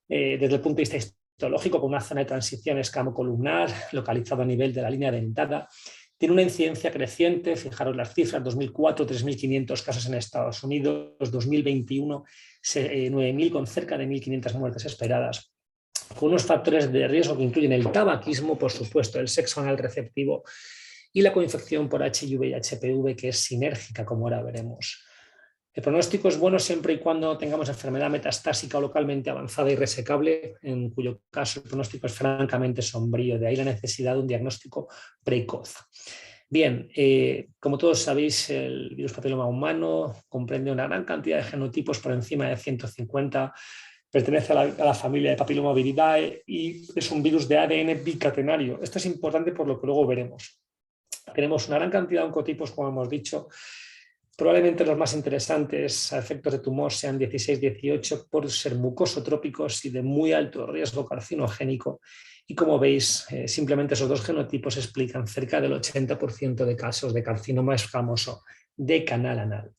C: desde el punto de vista histológico, con una zona de transición escamocolumnar localizada a nivel de la línea dentada. Tiene una incidencia creciente, fijaros las cifras, 2004, 3.500 casos en Estados Unidos, 2021, 9.000 con cerca de 1.500 muertes esperadas, con unos factores de riesgo que incluyen el tabaquismo, por supuesto, el sexo anal receptivo y la coinfección por HIV y HPV, que es sinérgica, como ahora veremos. El pronóstico es bueno siempre y cuando tengamos enfermedad metastásica o localmente avanzada y resecable, en cuyo caso el pronóstico es francamente sombrío, de ahí la necesidad de un diagnóstico precoz. Bien, como todos sabéis, el virus papiloma humano comprende una gran cantidad de genotipos, por encima de 150, pertenece a la familia de Papillomaviridae y es un virus de ADN bicatenario. Esto es importante por lo que luego veremos. Tenemos una gran cantidad de oncotipos, como hemos dicho. Probablemente los más interesantes a efectos de tumor sean 16, 18 por ser mucosotrópicos y de muy alto riesgo carcinogénico. Y como veis, simplemente esos dos genotipos explican cerca del 80% de casos de carcinoma escamoso de canal anal.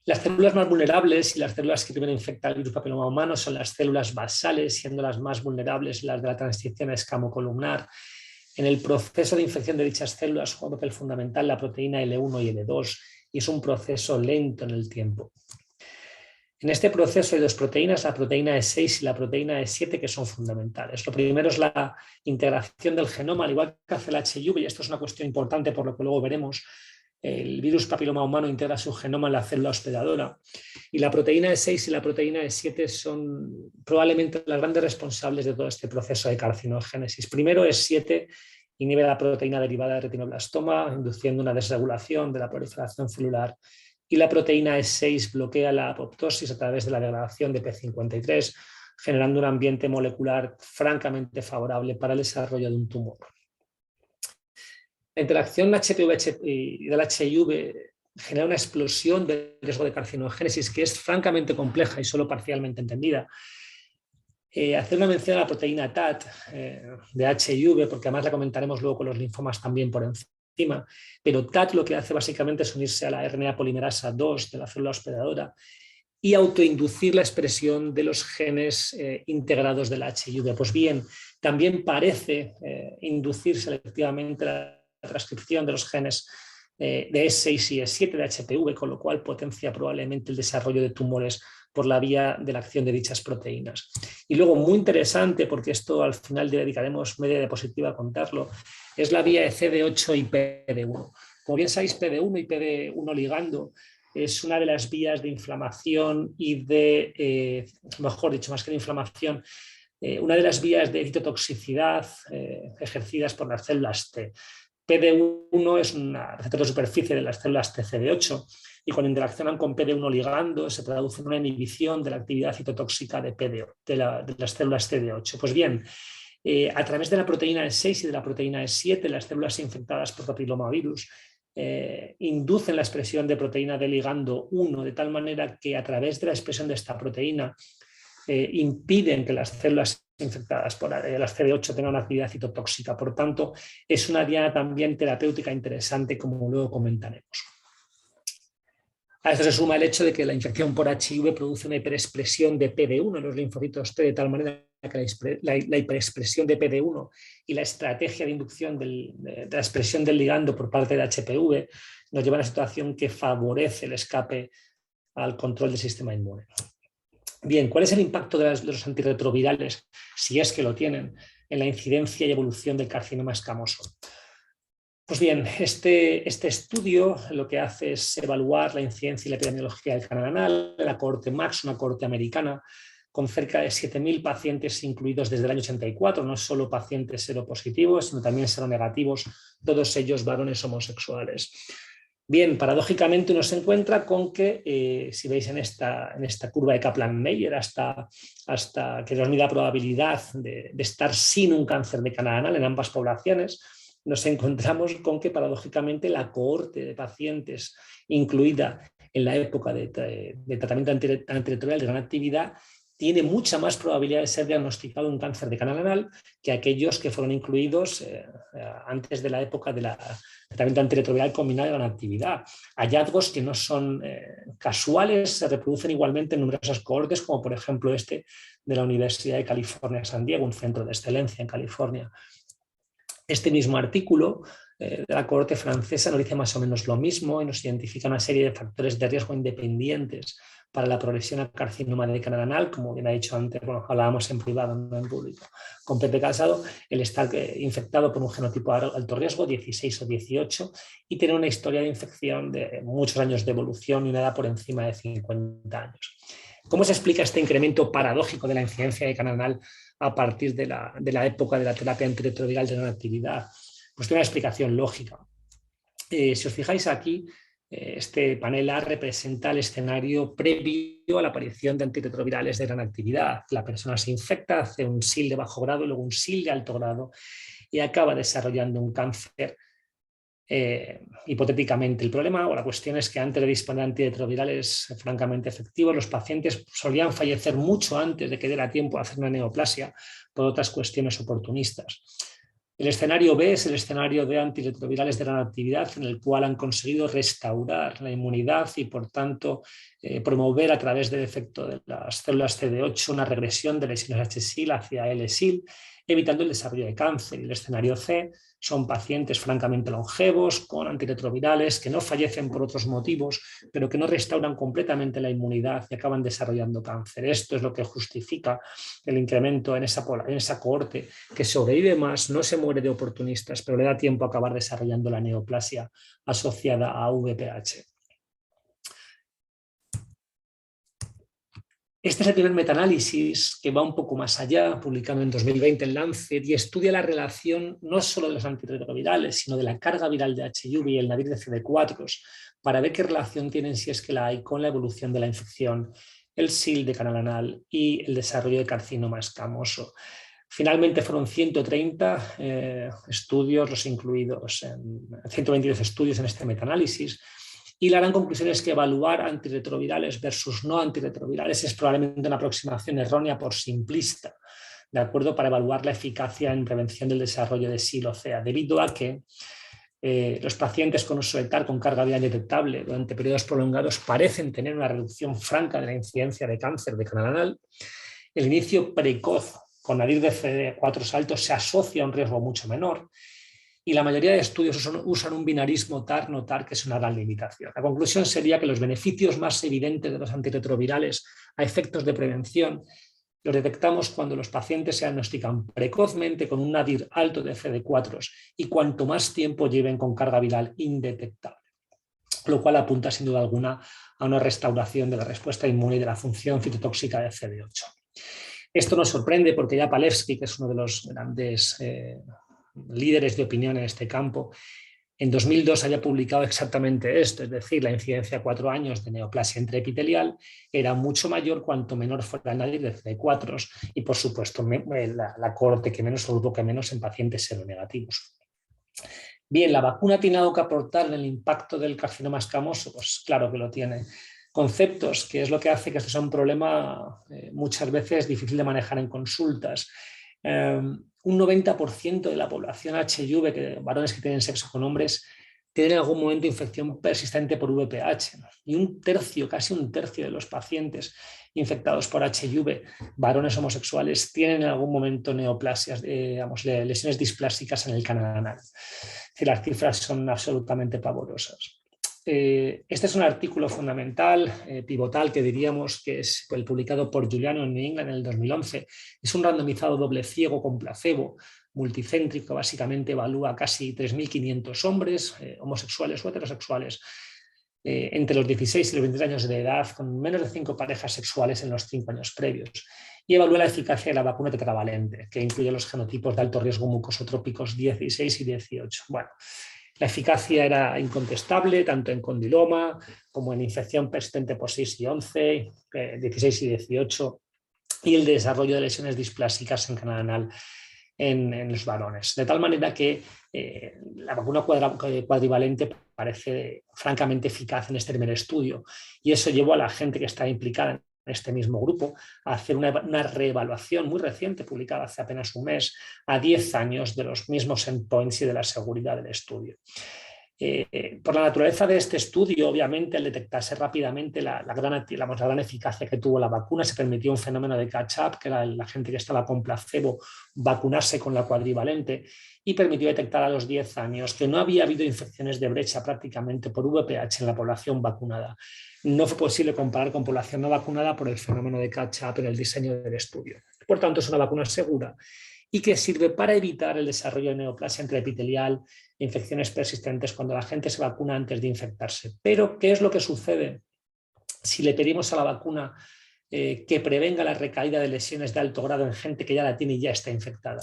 C: Las células más vulnerables y las células que primero infectan el virus papiloma humano son las células basales, siendo las más vulnerables las de la transición escamocolumnar. En el proceso de infección de dichas células juega un papel fundamental la proteína L1 y L2 y es un proceso lento en el tiempo. En este proceso hay dos proteínas, la proteína E6 y la proteína E7, que son fundamentales. Lo primero es la integración del genoma, al igual que hace el HIV, y esto es una cuestión importante por lo que luego veremos. El virus papiloma humano integra su genoma en la célula hospedadora y la proteína E6 y la proteína E7 son probablemente las grandes responsables de todo este proceso de carcinogénesis. Primero, E7 inhibe la proteína derivada de retinoblastoma, induciendo una desregulación de la proliferación celular, y la proteína E6 bloquea la apoptosis a través de la degradación de P53, generando un ambiente molecular francamente favorable para el desarrollo de un tumor. La interacción HPV y del HIV genera una explosión de riesgo de carcinogénesis que es francamente compleja y solo parcialmente entendida. Hacer una mención a la proteína TAT de HIV, porque además la comentaremos luego con los linfomas también por encima, pero TAT lo que hace básicamente es unirse a la RNA polimerasa 2 de la célula hospedadora y autoinducir la expresión de los genes integrados del HIV. Pues bien, también parece inducir selectivamente la transcripción de los genes de E6 y E7 de HPV, con lo cual potencia probablemente el desarrollo de tumores por la vía de la acción de dichas proteínas. Y luego, muy interesante, porque esto al final dedicaremos media diapositiva a contarlo, es la vía de CD8 y PD1. Como bien sabéis, PD1 y PD1 ligando es una de las vías de inflamación y de, mejor dicho, más que de inflamación, una de las vías de citotoxicidad ejercidas por las células T. PD1 es una receptor de superficie de las células TCD8 y cuando interaccionan con PD1 ligando se traduce en una inhibición de la actividad citotóxica de las células CD8. Pues bien, a través de la proteína E6 y de la proteína E7, las células infectadas por papilomavirus inducen la expresión de proteína de ligando 1 de tal manera que a través de la expresión de esta proteína impiden que las células infectadas por las CD8 tengan una actividad citotóxica. Por tanto, es una diana también terapéutica interesante, como luego comentaremos. A esto se suma el hecho de que la infección por HIV produce una hiperexpresión de PD1 en los linfocitos T, de tal manera que la hiperexpresión de PD1 y la estrategia de inducción de la expresión del ligando por parte de HPV nos lleva a una situación que favorece el escape al control del sistema inmune. Bien, ¿cuál es el impacto de los antirretrovirales, si es que lo tienen, en la incidencia y evolución del carcinoma escamoso? Pues bien, este estudio lo que hace es evaluar la incidencia y la epidemiología del canal anal, la cohorte MAX, una cohorte americana, con cerca de 7.000 pacientes incluidos desde el año 84, no solo pacientes seropositivos, sino también seronegativos, todos ellos varones homosexuales. Bien, paradójicamente uno se encuentra con que, si veis en esta curva de Kaplan-Meier, hasta que nos mide la probabilidad de estar sin un cáncer de canal anal en ambas poblaciones, nos encontramos con que paradójicamente la cohorte de pacientes incluida en la época de tratamiento antirretroviral de gran actividad tiene mucha más probabilidad de ser diagnosticado un cáncer de canal anal que aquellos que fueron incluidos antes de la época del tratamiento antirretroviral combinado de gran actividad. Hallazgos que no son casuales, se reproducen igualmente en numerosas cohortes, como por ejemplo este de la Universidad de California, San Diego, un centro de excelencia en California. Este mismo artículo de la cohorte francesa nos dice más o menos lo mismo y nos identifica una serie de factores de riesgo independientes para la progresión a carcinoma de canal anal, como bien ha dicho antes, bueno, hablábamos en privado, no en público, con Pepe Casado, el estar infectado por un genotipo de alto riesgo, 16 o 18, y tener una historia de infección de muchos años de evolución y una edad por encima de 50 años. ¿Cómo se explica este incremento paradójico de la incidencia de canal anal a partir de la época de la terapia antirretroviral de gran actividad? Pues tiene una explicación lógica. Si os fijáis aquí, este panel A representa el escenario previo a la aparición de antirretrovirales de gran actividad. La persona se infecta, hace un SIL de bajo grado, luego un SIL de alto grado y acaba desarrollando un cáncer. Hipotéticamente, el problema o la cuestión es que antes de disponer de antirretrovirales francamente efectivos, los pacientes solían fallecer mucho antes de que diera tiempo a hacer una neoplasia por otras cuestiones oportunistas. El escenario B es el escenario de antirretrovirales de gran actividad, en el cual han conseguido restaurar la inmunidad y, por tanto, promover a través del efecto de las células CD8 una regresión de lesiones HSIL hacia LSIL, evitando el desarrollo de cáncer. Y el escenario C son pacientes francamente longevos, con antirretrovirales, que no fallecen por otros motivos, pero que no restauran completamente la inmunidad y acaban desarrollando cáncer. Esto es lo que justifica el incremento en esa cohorte, que sobrevive más, no se muere de oportunistas, pero le da tiempo a acabar desarrollando la neoplasia asociada a VPH. Este es el primer metaanálisis que va un poco más allá, publicado en 2020 en Lancet, y estudia la relación no solo de los antirretrovirales, sino de la carga viral de HUV y el nadir de CD4, para ver qué relación tienen, si es que la hay, con la evolución de la infección, el SIL de canal anal y el desarrollo de carcinoma escamoso. Finalmente fueron 130 estudios, los incluidos en 122 estudios en este metaanálisis. Y la gran conclusión es que evaluar antirretrovirales versus no antirretrovirales es probablemente una aproximación errónea por simplista, ¿de acuerdo?, para evaluar la eficacia en prevención del desarrollo de SIL o CEA, debido a que los pacientes con uso de TAR con carga viral detectable durante periodos prolongados parecen tener una reducción franca de la incidencia de cáncer de canal anal. El inicio precoz con nadir de CD4 altos se asocia a un riesgo mucho menor. Y la mayoría de estudios usan un binarismo TAR-no TAR, que es una gran limitación. La conclusión sería que los beneficios más evidentes de los antirretrovirales a efectos de prevención los detectamos cuando los pacientes se diagnostican precozmente con un nadir alto de CD4 y cuanto más tiempo lleven con carga viral indetectable, lo cual apunta sin duda alguna a una restauración de la respuesta inmune y de la función citotóxica de CD8. Esto nos sorprende porque ya Palevsky, que es uno de los grandes líderes de opinión en este campo, en 2002 había publicado exactamente esto, es decir, la incidencia a 4 años de neoplasia intraepitelial era mucho mayor cuanto menor fuera el nadir de CD4 y, por supuesto, la cohorte que menos o grupo que menos en pacientes seronegativos. Bien, ¿la vacuna tiene algo que aportar en el impacto del carcinoma escamoso? Pues claro que lo tiene. Conceptos, que es lo que hace que esto sea un problema muchas veces difícil de manejar en consultas. Un 90% de la población HIV, varones que tienen sexo con hombres, tienen en algún momento infección persistente por VPH, ¿no? Y un tercio, casi un tercio de los pacientes infectados por HIV, varones homosexuales, tienen en algún momento neoplasias, lesiones displásicas en el canal anal. Es decir, las cifras son absolutamente pavorosas. Este es un artículo fundamental, pivotal, que diríamos que es el publicado por Giuliano en New England en el 2011. Es un randomizado doble ciego con placebo, multicéntrico, básicamente evalúa casi 3.500 hombres, homosexuales o heterosexuales, entre los 16 y los 23 años de edad, con menos de 5 parejas sexuales en los 5 años previos. Y evalúa la eficacia de la vacuna tetravalente, que incluye los genotipos de alto riesgo mucosotrópicos 16 y 18. Bueno, La eficacia era incontestable, tanto en condiloma como en infección persistente por 6 y 11, 16 y 18, y el desarrollo de lesiones displásicas en canal anal en los varones. De tal manera que la vacuna cuadrivalente parece francamente eficaz en este primer estudio, y eso llevó a la gente que estaba implicada en este mismo grupo a hacer una reevaluación muy reciente, publicada hace apenas un mes, a 10 años de los mismos endpoints y de la seguridad del estudio. Por la naturaleza de este estudio, obviamente, al detectarse rápidamente la gran eficacia que tuvo la vacuna, se permitió un fenómeno de catch-up, que era la gente que estaba con placebo vacunarse con la cuadrivalente, y permitió detectar a los 10 años que no había habido infecciones de brecha prácticamente por VPH en la población vacunada. No fue posible comparar con población no vacunada por el fenómeno de catch-up en el diseño del estudio. Por tanto, es una vacuna segura y que sirve para evitar el desarrollo de neoplasia intraepitelial e infecciones persistentes cuando la gente se vacuna antes de infectarse. Pero, ¿qué es lo que sucede si le pedimos a la vacuna que prevenga la recaída de lesiones de alto grado en gente que ya la tiene y ya está infectada?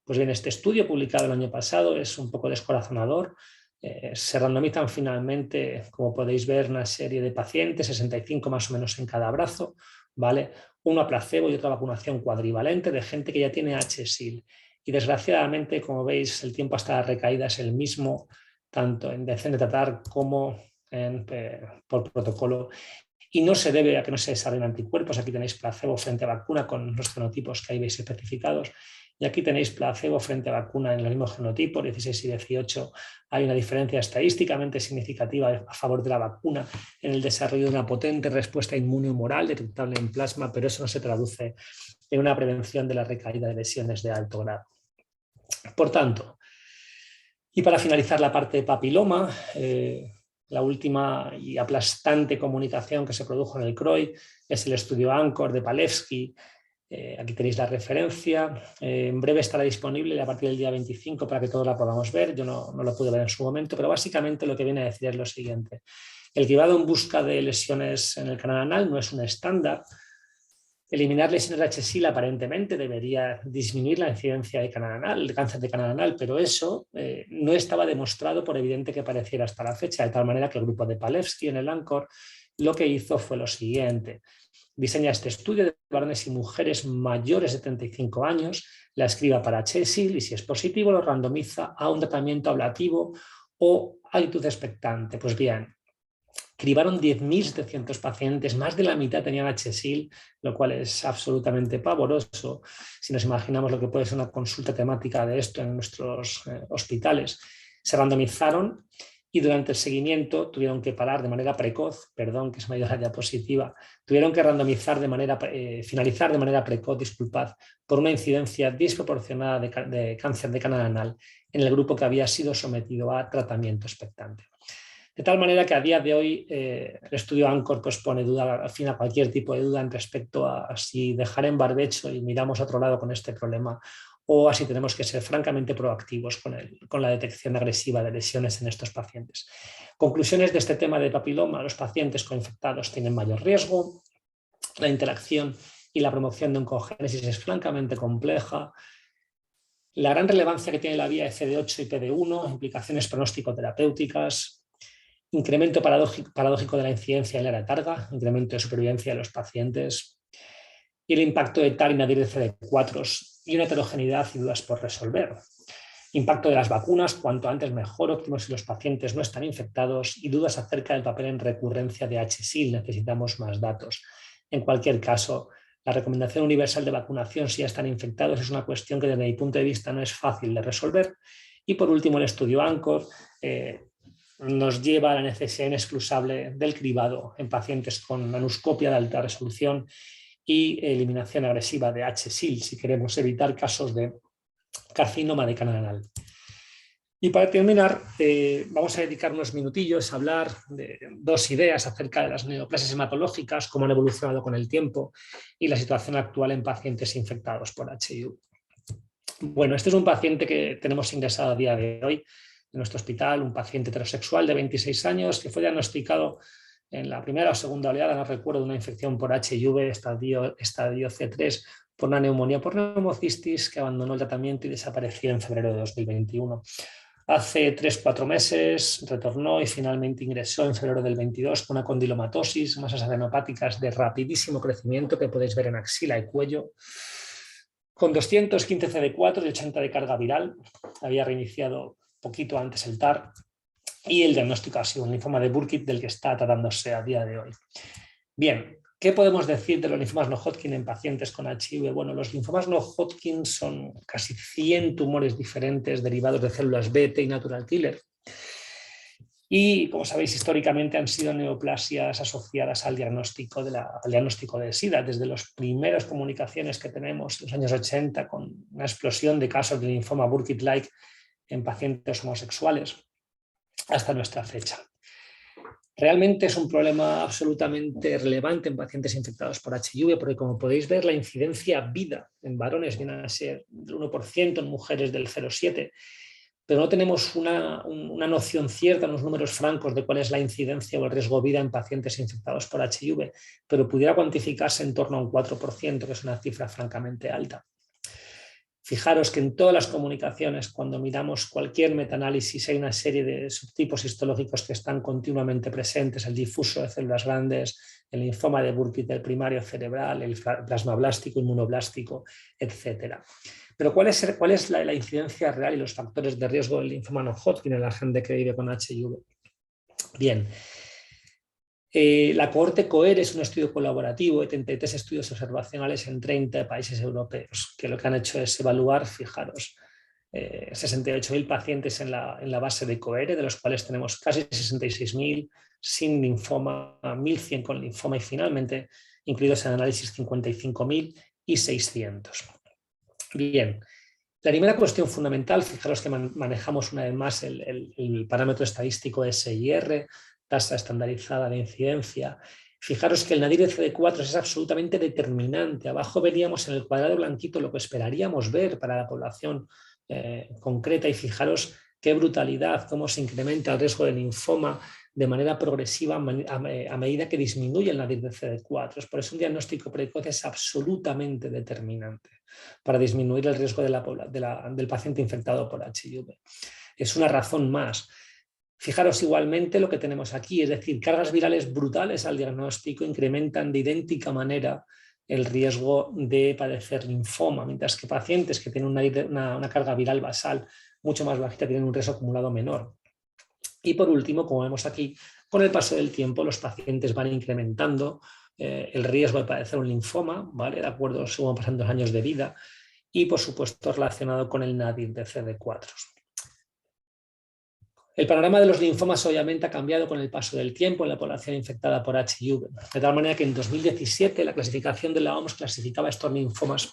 C: Pues bien, este estudio publicado el año pasado es un poco descorazonador. Se randomizan finalmente, como podéis ver, una serie de pacientes, 65 más o menos en cada brazo, ¿vale? Uno a placebo y otra vacunación cuadrivalente de gente que ya tiene HSIL. Y desgraciadamente, como veis, el tiempo hasta la recaída es el mismo, tanto en decisión de tratar como por protocolo. Y no se debe a que no se desarrollen anticuerpos. Aquí tenéis placebo frente a vacuna con los genotipos que ahí veis especificados. Y aquí tenéis placebo frente a vacuna en los mismos genotipos, 16 y 18. Hay una diferencia estadísticamente significativa a favor de la vacuna en el desarrollo de una potente respuesta inmunohumoral detectable en plasma, pero eso no se traduce en una prevención de la recaída de lesiones de alto grado. Por tanto, y para finalizar la parte de papiloma, la última y aplastante comunicación que se produjo en el CROI es el estudio ANCHOR de Palevsky. Aquí tenéis la referencia. En breve estará disponible a partir del día 25 para que todos la podamos ver. Yo no lo pude ver en su momento, pero básicamente lo que viene a decir es lo siguiente. El cribado en busca de lesiones en el canal anal no es un estándar. Eliminar lesiones de HSIL aparentemente debería disminuir la incidencia de cáncer de canal anal, pero eso no estaba demostrado por evidente que pareciera hasta la fecha, de tal manera que el grupo de Palevsky en el ANCHOR lo que hizo fue lo siguiente. Diseña este estudio de varones y mujeres mayores de 35 años, la escriba para HSIL y si es positivo lo randomiza a un tratamiento ablativo o actitud expectante. Pues bien, cribaron 10.700 pacientes, más de la mitad tenían HSIL, lo cual es absolutamente pavoroso si nos imaginamos lo que puede ser una consulta temática de esto en nuestros hospitales. Se randomizaron y durante el seguimiento tuvieron que parar de manera precoz, perdón que se me ha ido la diapositiva, tuvieron que randomizar finalizar de manera precoz, disculpad, por una incidencia desproporcionada de cáncer de canal anal en el grupo que había sido sometido a tratamiento expectante. De tal manera que a día de hoy el estudio ANCHOR pues pone duda, al fin a cualquier tipo de duda en respecto a si dejar en barbecho y miramos a otro lado con este problema o así tenemos que ser francamente proactivos con la detección agresiva de lesiones en estos pacientes. Conclusiones de este tema de papiloma: los pacientes coinfectados tienen mayor riesgo, la interacción y la promoción de oncogénesis es francamente compleja, la gran relevancia que tiene la vía CD8 y PD1, implicaciones pronóstico-terapéuticas, incremento paradójico de la incidencia en la targa, incremento de supervivencia de los pacientes y el impacto de TAR y NADIR de CD4 y una heterogeneidad y dudas por resolver. Impacto de las vacunas, cuanto antes mejor, óptimo si los pacientes no están infectados y dudas acerca del papel en recurrencia de HSIL, necesitamos más datos. En cualquier caso, la recomendación universal de vacunación si ya están infectados es una cuestión que desde mi punto de vista no es fácil de resolver. Y por último, el estudio ANCHOR nos lleva a la necesidad inexcusable del cribado en pacientes con anuscopia de alta resolución y eliminación agresiva de HSIL si queremos evitar casos de carcinoma de canal anal. Y para terminar, vamos a dedicar unos minutillos a hablar de dos ideas acerca de las neoplasias hematológicas, cómo han evolucionado con el tiempo y la situación actual en pacientes infectados por HIV. Bueno, este es un paciente que tenemos ingresado a día de hoy en nuestro hospital, un paciente heterosexual de 26 años que fue diagnosticado en la primera o segunda oleada, no recuerdo, de una infección por HIV, estadio C3, por una neumonía por neumocistis, que abandonó el tratamiento y desapareció en febrero de 2021. Hace 3-4 meses retornó y finalmente ingresó en febrero del 22 con una condilomatosis, masas adenopáticas de rapidísimo crecimiento que podéis ver en axila y cuello, con 215 CD4 y 80 de carga viral. Había reiniciado poquito antes el TAR y el diagnóstico ha sido un linfoma de Burkitt del que está tratándose a día de hoy. Bien, ¿qué podemos decir de los linfomas no Hodgkin en pacientes con HIV? Bueno, los linfomas no Hodgkin son casi 100 tumores diferentes derivados de células B, T y natural killer. Y, como sabéis, históricamente han sido neoplasias asociadas al diagnóstico de SIDA. Desde las primeras comunicaciones que tenemos en los años 80, con una explosión de casos de linfoma Burkitt-like en pacientes homosexuales, hasta nuestra fecha. Realmente es un problema absolutamente relevante en pacientes infectados por HIV, porque, como podéis ver, la incidencia vida en varones viene a ser del 1%, en mujeres del 0,7%, pero no tenemos una noción cierta, unos números francos de cuál es la incidencia o el riesgo vida en pacientes infectados por HIV, pero pudiera cuantificarse en torno a un 4%, que es una cifra francamente alta. Fijaros que en todas las comunicaciones, cuando miramos cualquier metaanálisis, hay una serie de subtipos histológicos que están continuamente presentes: el difuso de células grandes, el linfoma de Burkitt, el primario cerebral, el plasmablástico, inmunoblástico, etc. Pero ¿cuál es la incidencia real y los factores de riesgo del linfoma no Hodgkin en la gente que vive con HIV? Bien. La cohorte COER es un estudio colaborativo de 33 estudios observacionales en 30 países europeos, que lo que han hecho es evaluar, fijaros, 68.000 pacientes en la base de COER, de los cuales tenemos casi 66.000 sin linfoma, 1.100 con linfoma y finalmente incluidos en análisis 55.600. Bien. La primera cuestión fundamental, fijaros que manejamos una vez más el parámetro estadístico SIR, tasa estandarizada de incidencia. Fijaros que el nadir de CD4 es absolutamente determinante. Abajo veríamos en el cuadrado blanquito lo que esperaríamos ver para la población concreta, y fijaros qué brutalidad, cómo se incrementa el riesgo de linfoma de manera progresiva a medida que disminuye el nadir de CD4. Por eso un diagnóstico precoz es absolutamente determinante para disminuir el riesgo del paciente infectado por HIV. Es una razón más. Fijaros igualmente lo que tenemos aquí, es decir, cargas virales brutales al diagnóstico incrementan de idéntica manera el riesgo de padecer linfoma, mientras que pacientes que tienen una carga viral basal mucho más bajita tienen un riesgo acumulado menor. Y por último, como vemos aquí, con el paso del tiempo los pacientes van incrementando el riesgo de padecer un linfoma, ¿vale? De acuerdo, según pasan los años de vida, y por supuesto relacionado con el nadir de CD4. El panorama de los linfomas obviamente ha cambiado con el paso del tiempo en la población infectada por HIV, de tal manera que en 2017 la clasificación de la OMS clasificaba estos linfomas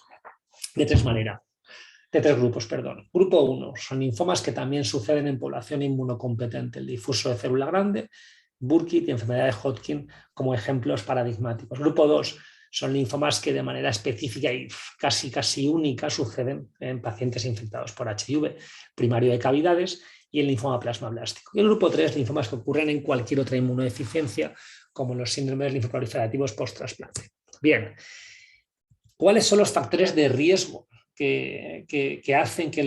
C: de tres grupos. Grupo 1 son linfomas que también suceden en población inmunocompetente, el difuso de célula grande, Burkitt y enfermedad de Hodgkin como ejemplos paradigmáticos. Grupo 2 son linfomas que de manera específica y casi única suceden en pacientes infectados por HIV, primario de cavidades, y el linfoma plasmablástico. Y el grupo 3, linfomas que ocurren en cualquier otra inmunodeficiencia, como los síndromes linfoproliferativos post-trasplante. Bien, ¿cuáles son los factores de riesgo que hacen que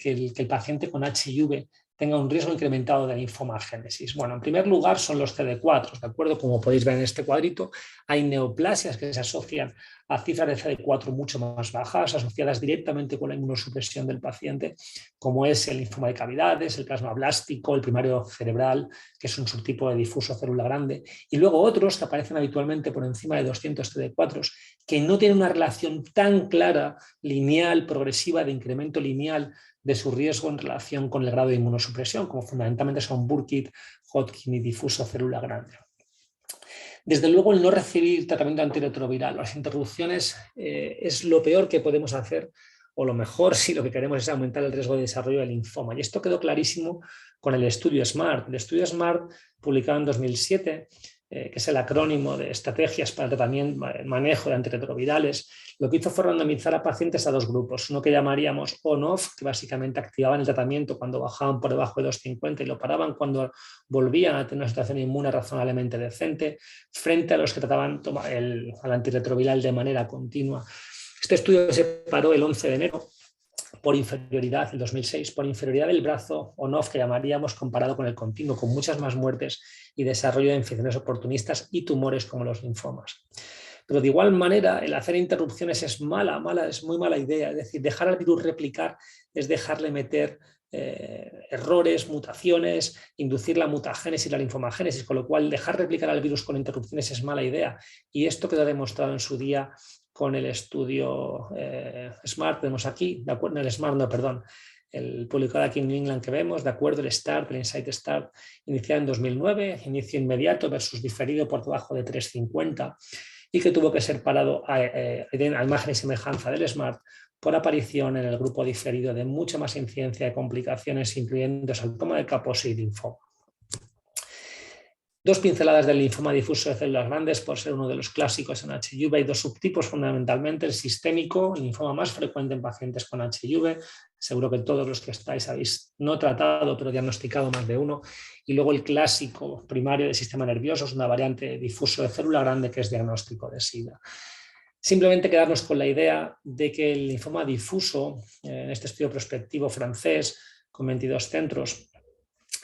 C: el paciente con HIV tenga un riesgo incrementado de linfomagénesis? Bueno, en primer lugar son los CD4, ¿de acuerdo? Como podéis ver en este cuadrito, hay neoplasias que se asocian a cifras de CD4 mucho más bajas, asociadas directamente con la inmunosupresión del paciente, como es el linfoma de cavidades, el plasmablástico, el primario cerebral, que es un subtipo de difuso célula grande, y luego otros que aparecen habitualmente por encima de 200 CD4, que no tienen una relación tan clara, lineal, progresiva, de incremento lineal de su riesgo en relación con el grado de inmunosupresión, como fundamentalmente son Burkitt, Hodgkin y difuso célula grande. Desde luego, el no recibir tratamiento antirretroviral, las interrupciones, es lo peor que podemos hacer, o lo mejor si lo que queremos es aumentar el riesgo de desarrollo del linfoma. Y esto quedó clarísimo con el estudio SMART. El estudio SMART, publicado en 2007, que es el acrónimo de estrategias para el tratamiento, manejo de antirretrovirales, lo que hizo fue randomizar a pacientes a dos grupos, uno que llamaríamos on-off, que básicamente activaban el tratamiento cuando bajaban por debajo de 250 y lo paraban cuando volvían a tener una situación inmune razonablemente decente, frente a los que trataban al antirretroviral de manera continua. Este estudio se paró el 11 de enero por inferioridad, el 2006, por inferioridad del brazo on-off que llamaríamos comparado con el continuo, con muchas más muertes y desarrollo de infecciones oportunistas y tumores como los linfomas. Pero de igual manera, el hacer interrupciones es es muy mala idea. Es decir, dejar al virus replicar es dejarle meter errores, mutaciones, inducir la mutagénesis y la linfomagénesis, con lo cual dejar replicar al virus con interrupciones es mala idea. Y esto quedó demostrado en su día con el estudio SMART, vemos aquí, de acuerdo, el SMART, no, perdón, el publicado aquí en New England que vemos, de acuerdo, el START, el Insight START, iniciado en 2009, inicio inmediato versus diferido por debajo de 3,50, y que tuvo que ser parado a imagen y semejanza del SMART por aparición en el grupo diferido de mucha más incidencia de complicaciones, incluyendo sarcoma de Kaposi y linfoma. Dos pinceladas del linfoma difuso de células grandes, por ser uno de los clásicos en HIV. Hay dos subtipos fundamentalmente, el sistémico, el linfoma más frecuente en pacientes con HIV. Seguro que todos los que estáis habéis no tratado, pero diagnosticado más de uno. Y luego el clásico primario del sistema nervioso, es una variante difuso de célula grande que es diagnóstico de SIDA. Simplemente quedarnos con la idea de que el linfoma difuso, en este estudio prospectivo francés, con 22 centros,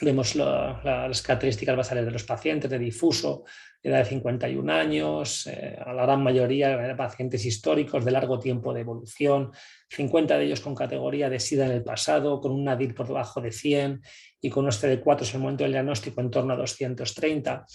C: vemos las características basales de los pacientes de difuso, edad de 51 años, a la gran mayoría de pacientes históricos de largo tiempo de evolución, 50 de ellos con categoría de SIDA en el pasado, con un NADIR por debajo de 100 y con unos CD4 en el momento del diagnóstico en torno a 230.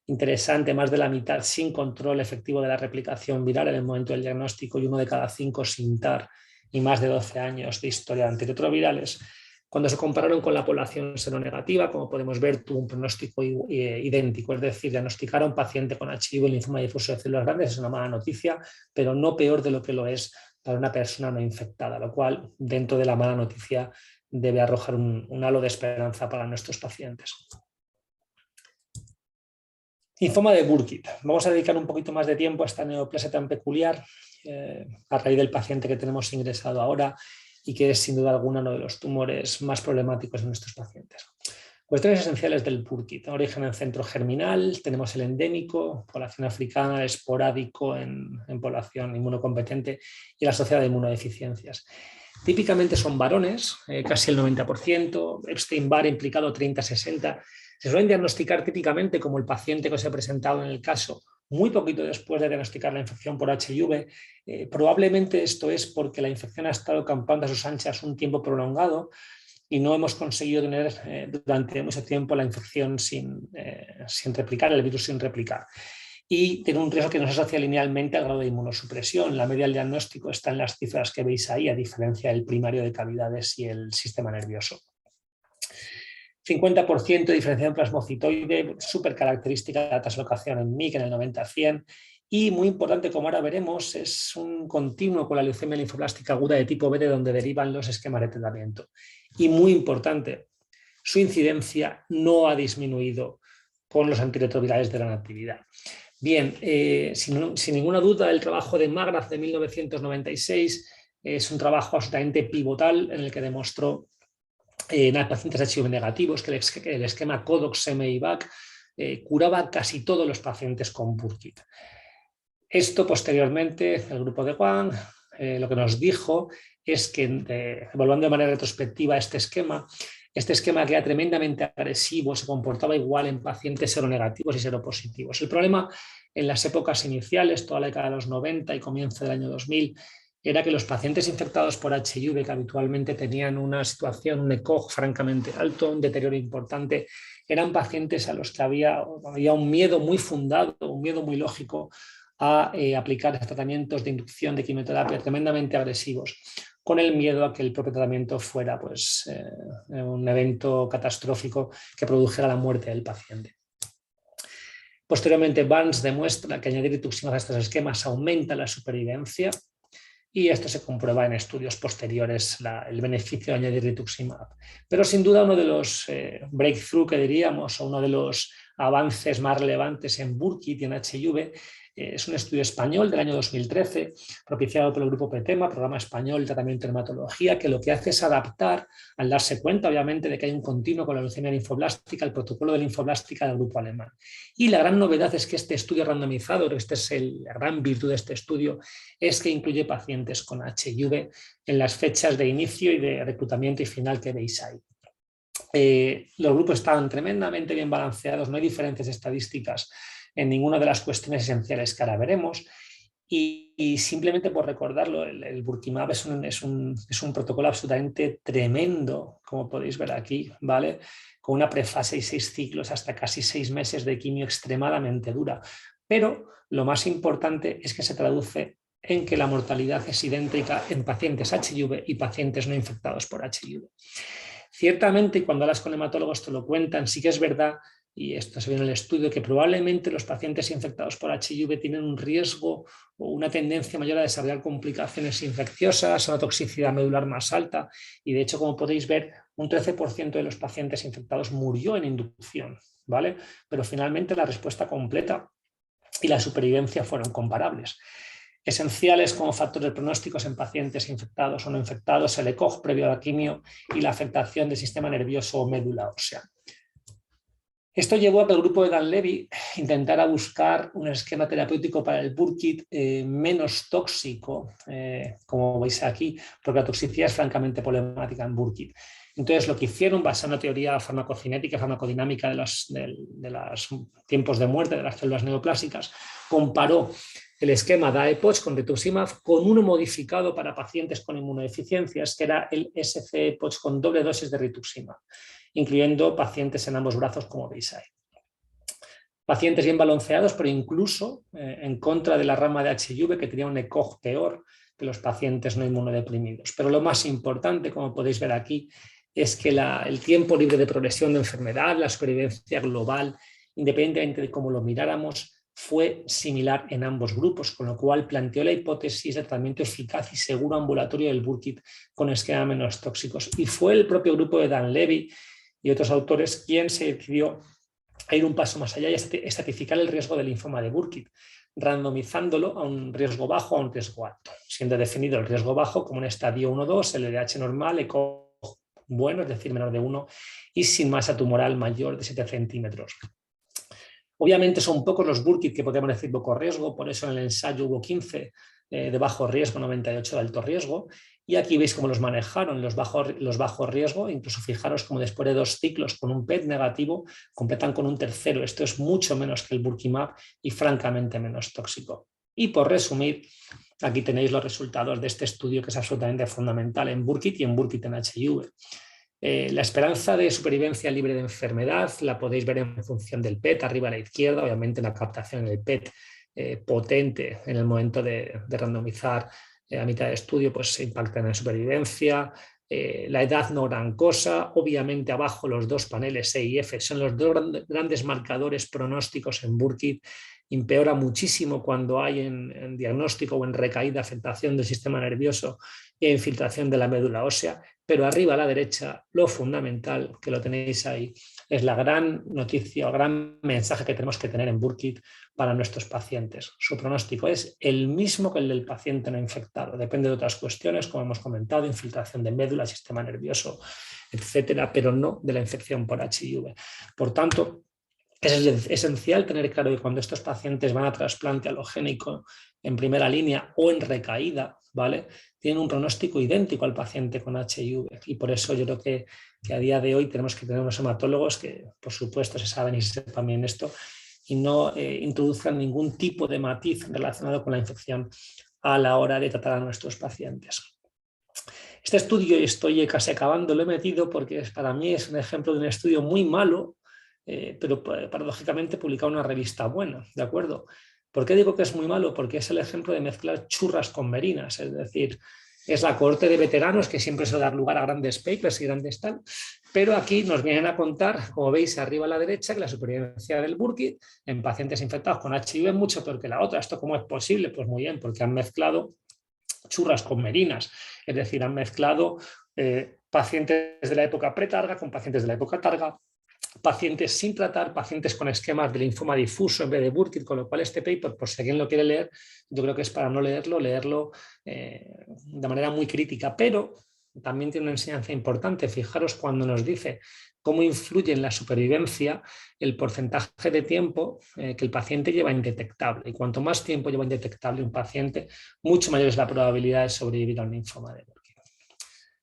C: Interesante, más de la mitad sin control efectivo de la replicación viral en el momento del diagnóstico y 1 de cada 5 sin TAR y más de 12 años de historia de antirretrovirales. Cuando se compararon con la población seronegativa, como podemos ver, tuvo un pronóstico idéntico, es decir, diagnosticar a un paciente con HIV y linfoma difuso de células grandes es una mala noticia, pero no peor de lo que lo es para una persona no infectada, lo cual, dentro de la mala noticia, debe arrojar un halo de esperanza para nuestros pacientes. Linfoma de Burkitt. Vamos a dedicar un poquito más de tiempo a esta neoplasia tan peculiar a raíz del paciente que tenemos ingresado ahora y que es sin duda alguna uno de los tumores más problemáticos de nuestros pacientes. Cuestiones esenciales del Burkitt. Origen en centro germinal, tenemos el endémico, población africana, esporádico en población inmunocompetente y la asociada a inmunodeficiencias. Típicamente son varones, casi el 90%, Epstein-Barr implicado 30-60%. Se suelen diagnosticar típicamente como el paciente que os he presentado en el caso, muy poquito después de diagnosticar la infección por HIV. Probablemente esto es porque la infección ha estado campando a sus anchas un tiempo prolongado y no hemos conseguido tener durante mucho tiempo la infección sin replicar, el virus sin replicar. Y tiene un riesgo que no se asocia linealmente al grado de inmunosupresión. La media del diagnóstico está en las cifras que veis ahí, a diferencia del primario de cavidades y el sistema nervioso. 50% de diferenciación plasmocitoide, súper característica de la translocación en MIC en el 90-100 y muy importante, como ahora veremos, es un continuo con la leucemia linfoblástica aguda de tipo B de donde derivan los esquemas de tratamiento. Y muy importante, su incidencia no ha disminuido con los antirretrovirales de la natividad. Bien, sin ninguna duda, el trabajo de Magrath de 1996 es un trabajo absolutamente pivotal en el que demostró en pacientes HIV negativos que el esquema CODOX-MIVAC curaba casi todos los pacientes con Burkitt. Esto posteriormente, el grupo de Wang lo que nos dijo es que, evaluando de manera retrospectiva este esquema que era tremendamente agresivo, se comportaba igual en pacientes seronegativos y seropositivos. El problema en las épocas iniciales, toda la década de los 90 y comienzo del año 2000, era que los pacientes infectados por HIV, que habitualmente tenían una situación, un ECOG francamente alto, un deterioro importante, eran pacientes a los que había un miedo muy fundado, un miedo muy lógico a aplicar tratamientos de inducción de quimioterapia tremendamente agresivos, con el miedo a que el propio tratamiento fuera un evento catastrófico que produjera la muerte del paciente. Posteriormente, Barnes demuestra que añadir rituximab a estos esquemas aumenta la supervivencia y esto se comprueba en estudios posteriores, el beneficio de añadir rituximab. Pero sin duda uno de los breakthrough que diríamos, o uno de los avances más relevantes en Burkitt y en HIV. Es un estudio español del año 2013, propiciado por el Grupo PETEMA, Programa Español de Tratamiento de Hematología, que lo que hace es adaptar, al darse cuenta, obviamente, de que hay un continuo con la leucemia linfoblástica, el protocolo de linfoblástica del grupo alemán. Y la gran novedad es que este estudio randomizado, esta es la gran virtud de este estudio, es que incluye pacientes con HIV en las fechas de inicio y de reclutamiento y final que veis ahí. Los grupos están tremendamente bien balanceados, no hay diferencias estadísticas en ninguna de las cuestiones esenciales que ahora veremos. Y simplemente por recordarlo, el Burkimab es un protocolo absolutamente tremendo, como podéis ver aquí, ¿vale? Con una prefase y 6 ciclos hasta casi 6 meses de quimio extremadamente dura. Pero lo más importante es que se traduce en que la mortalidad es idéntica en pacientes HIV y pacientes no infectados por HIV. Ciertamente, cuando hablas con hematólogos te lo cuentan, sí que es verdad, y esto se ve en el estudio, que probablemente los pacientes infectados por HIV tienen un riesgo o una tendencia mayor a desarrollar complicaciones infecciosas, una toxicidad medular más alta, y de hecho, como podéis ver, un 13% de los pacientes infectados murió en inducción, ¿vale? Pero finalmente la respuesta completa y la supervivencia fueron comparables. Esenciales como factores pronósticos en pacientes infectados o no infectados, el ECOG previo a la quimio y la afectación del sistema nervioso o médula ósea. Esto llevó a que el grupo de Dan Levy intentara buscar un esquema terapéutico para el Burkitt menos tóxico, como veis aquí, porque la toxicidad es francamente problemática en Burkitt. Entonces, lo que hicieron, basado en la teoría farmacocinética y farmacodinámica de los tiempos de muerte de las células neoplásicas, comparó el esquema DAEPOCH con rituximab con uno modificado para pacientes con inmunodeficiencias, que era el SC-EPOCH con doble dosis de rituximab, incluyendo pacientes en ambos brazos, como veis ahí. Pacientes bien balanceados, pero incluso en contra de la rama de HIV, que tenía un ECOG peor que los pacientes no inmunodeprimidos. Pero lo más importante, como podéis ver aquí, es que el tiempo libre de progresión de enfermedad, la supervivencia global, independientemente de cómo lo miráramos, fue similar en ambos grupos, con lo cual planteó la hipótesis de tratamiento eficaz y seguro ambulatorio del Burkitt con esquemas menos tóxicos. Y fue el propio grupo de Dan Levy y otros autores quien se decidió a ir un paso más allá y estratificar el riesgo del linfoma de Burkitt, randomizándolo a un riesgo bajo a un riesgo alto, siendo definido el riesgo bajo como un estadio 1-2, LDH normal, ECOG bueno, es decir, menor de 1, y sin masa tumoral mayor de 7 centímetros. Obviamente son pocos los Burkitt que podemos decir bajo riesgo, por eso en el ensayo hubo 15 de bajo riesgo, 98 de alto riesgo, y aquí veis cómo los manejaron los bajos riesgo, incluso fijaros como después de 2 ciclos con un PET negativo completan con un tercero. Esto es mucho menos que el Burkimab y francamente menos tóxico. Y por resumir, aquí tenéis los resultados de este estudio que es absolutamente fundamental en Burkitt y en Burkitt en HIV. La esperanza de supervivencia libre de enfermedad la podéis ver en función del PET, arriba a la izquierda, obviamente la captación del PET potente en el momento de randomizar a mitad de estudio, pues se impacta en la supervivencia. La edad no gran cosa, obviamente abajo los dos paneles E y F son los dos grandes marcadores pronósticos en Burkitt. Empeora muchísimo cuando hay en diagnóstico o en recaída afectación del sistema nervioso e infiltración de la médula ósea, pero arriba a la derecha lo fundamental, que lo tenéis ahí, es la gran noticia o gran mensaje que tenemos que tener en Burkitt para nuestros pacientes. Su pronóstico es el mismo que el del paciente no infectado, depende de otras cuestiones, como hemos comentado, infiltración de médula, sistema nervioso, etcétera, pero no de la infección por HIV. Por tanto, es esencial tener claro que cuando estos pacientes van a trasplante alogénico en primera línea o en recaída, ¿vale?, tienen un pronóstico idéntico al paciente con HIV. Y por eso yo creo que a día de hoy tenemos que tener unos hematólogos que, por supuesto, se saben y se sepan bien esto y no introduzcan ningún tipo de matiz relacionado con la infección a la hora de tratar a nuestros pacientes. Este estudio, y estoy casi acabando, lo he metido porque para mí es un ejemplo de un estudio muy malo, pero paradójicamente publicado en una revista buena, ¿de acuerdo? ¿Por qué digo que es muy malo? Porque es el ejemplo de mezclar churras con merinas, es decir, es la cohorte de veteranos que siempre suele dar lugar a grandes papers y grandes tal, pero aquí nos vienen a contar, como veis arriba a la derecha, que la supervivencia del Burkitt en pacientes infectados con HIV es mucho peor que la otra. ¿Esto cómo es posible? Pues muy bien, porque han mezclado churras con merinas, es decir, han mezclado pacientes de la época pretarga con pacientes de la época targa, pacientes sin tratar, pacientes con esquemas de linfoma difuso en vez de Burkitt, con lo cual este paper, por si alguien lo quiere leer, yo creo que es para no leerlo de manera muy crítica, pero también tiene una enseñanza importante. Fijaros cuando nos dice cómo influye en la supervivencia el porcentaje de tiempo que el paciente lleva indetectable, y cuanto más tiempo lleva indetectable un paciente, mucho mayor es la probabilidad de sobrevivir a un linfoma de Burkitt.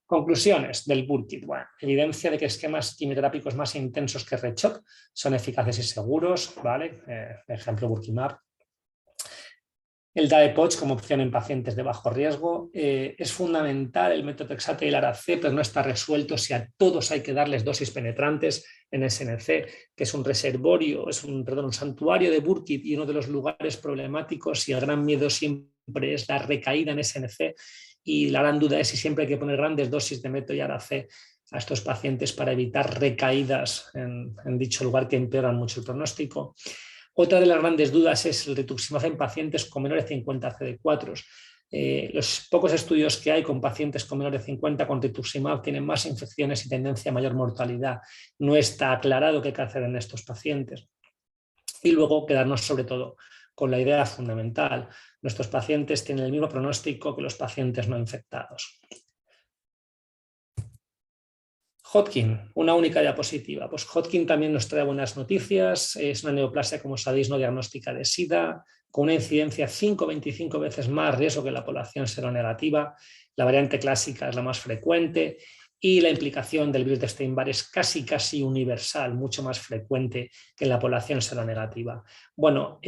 C: Conclusiones del Burkitt. Bueno, evidencia de que esquemas quimioterápicos más intensos que RECHOP son eficaces y seguros, ¿vale? Ejemplo, Burkimab. El DAEPOCH como opción en pacientes de bajo riesgo. Es fundamental el metotrexato y el ARAC, pero no está resuelto si a todos hay que darles dosis penetrantes en SNC, que es un reservorio, es un santuario de Burkitt y uno de los lugares problemáticos, y el gran miedo siempre es la recaída en SNC. Y la gran duda es si siempre hay que poner grandes dosis de meto y ARAC a estos pacientes para evitar recaídas en dicho lugar que empeoran mucho el pronóstico. Otra de las grandes dudas es el rituximab en pacientes con menores de 50 CD4. Los pocos estudios que hay con pacientes con menores de 50 con rituximab tienen más infecciones y tendencia a mayor mortalidad. No está aclarado qué hay que hacer en estos pacientes. Y luego quedarnos sobre todo con la idea fundamental. Nuestros pacientes tienen el mismo pronóstico que los pacientes no infectados. Hodgkin, una única diapositiva. Pues Hodgkin también nos trae buenas noticias. Es una neoplasia, como sabéis, no diagnóstica de SIDA, con una incidencia 5-25 veces más riesgo que la población seronegativa. La variante clásica es la más frecuente y la implicación del virus de Epstein-Barr es casi universal, mucho más frecuente que en la población seronegativa. Bueno,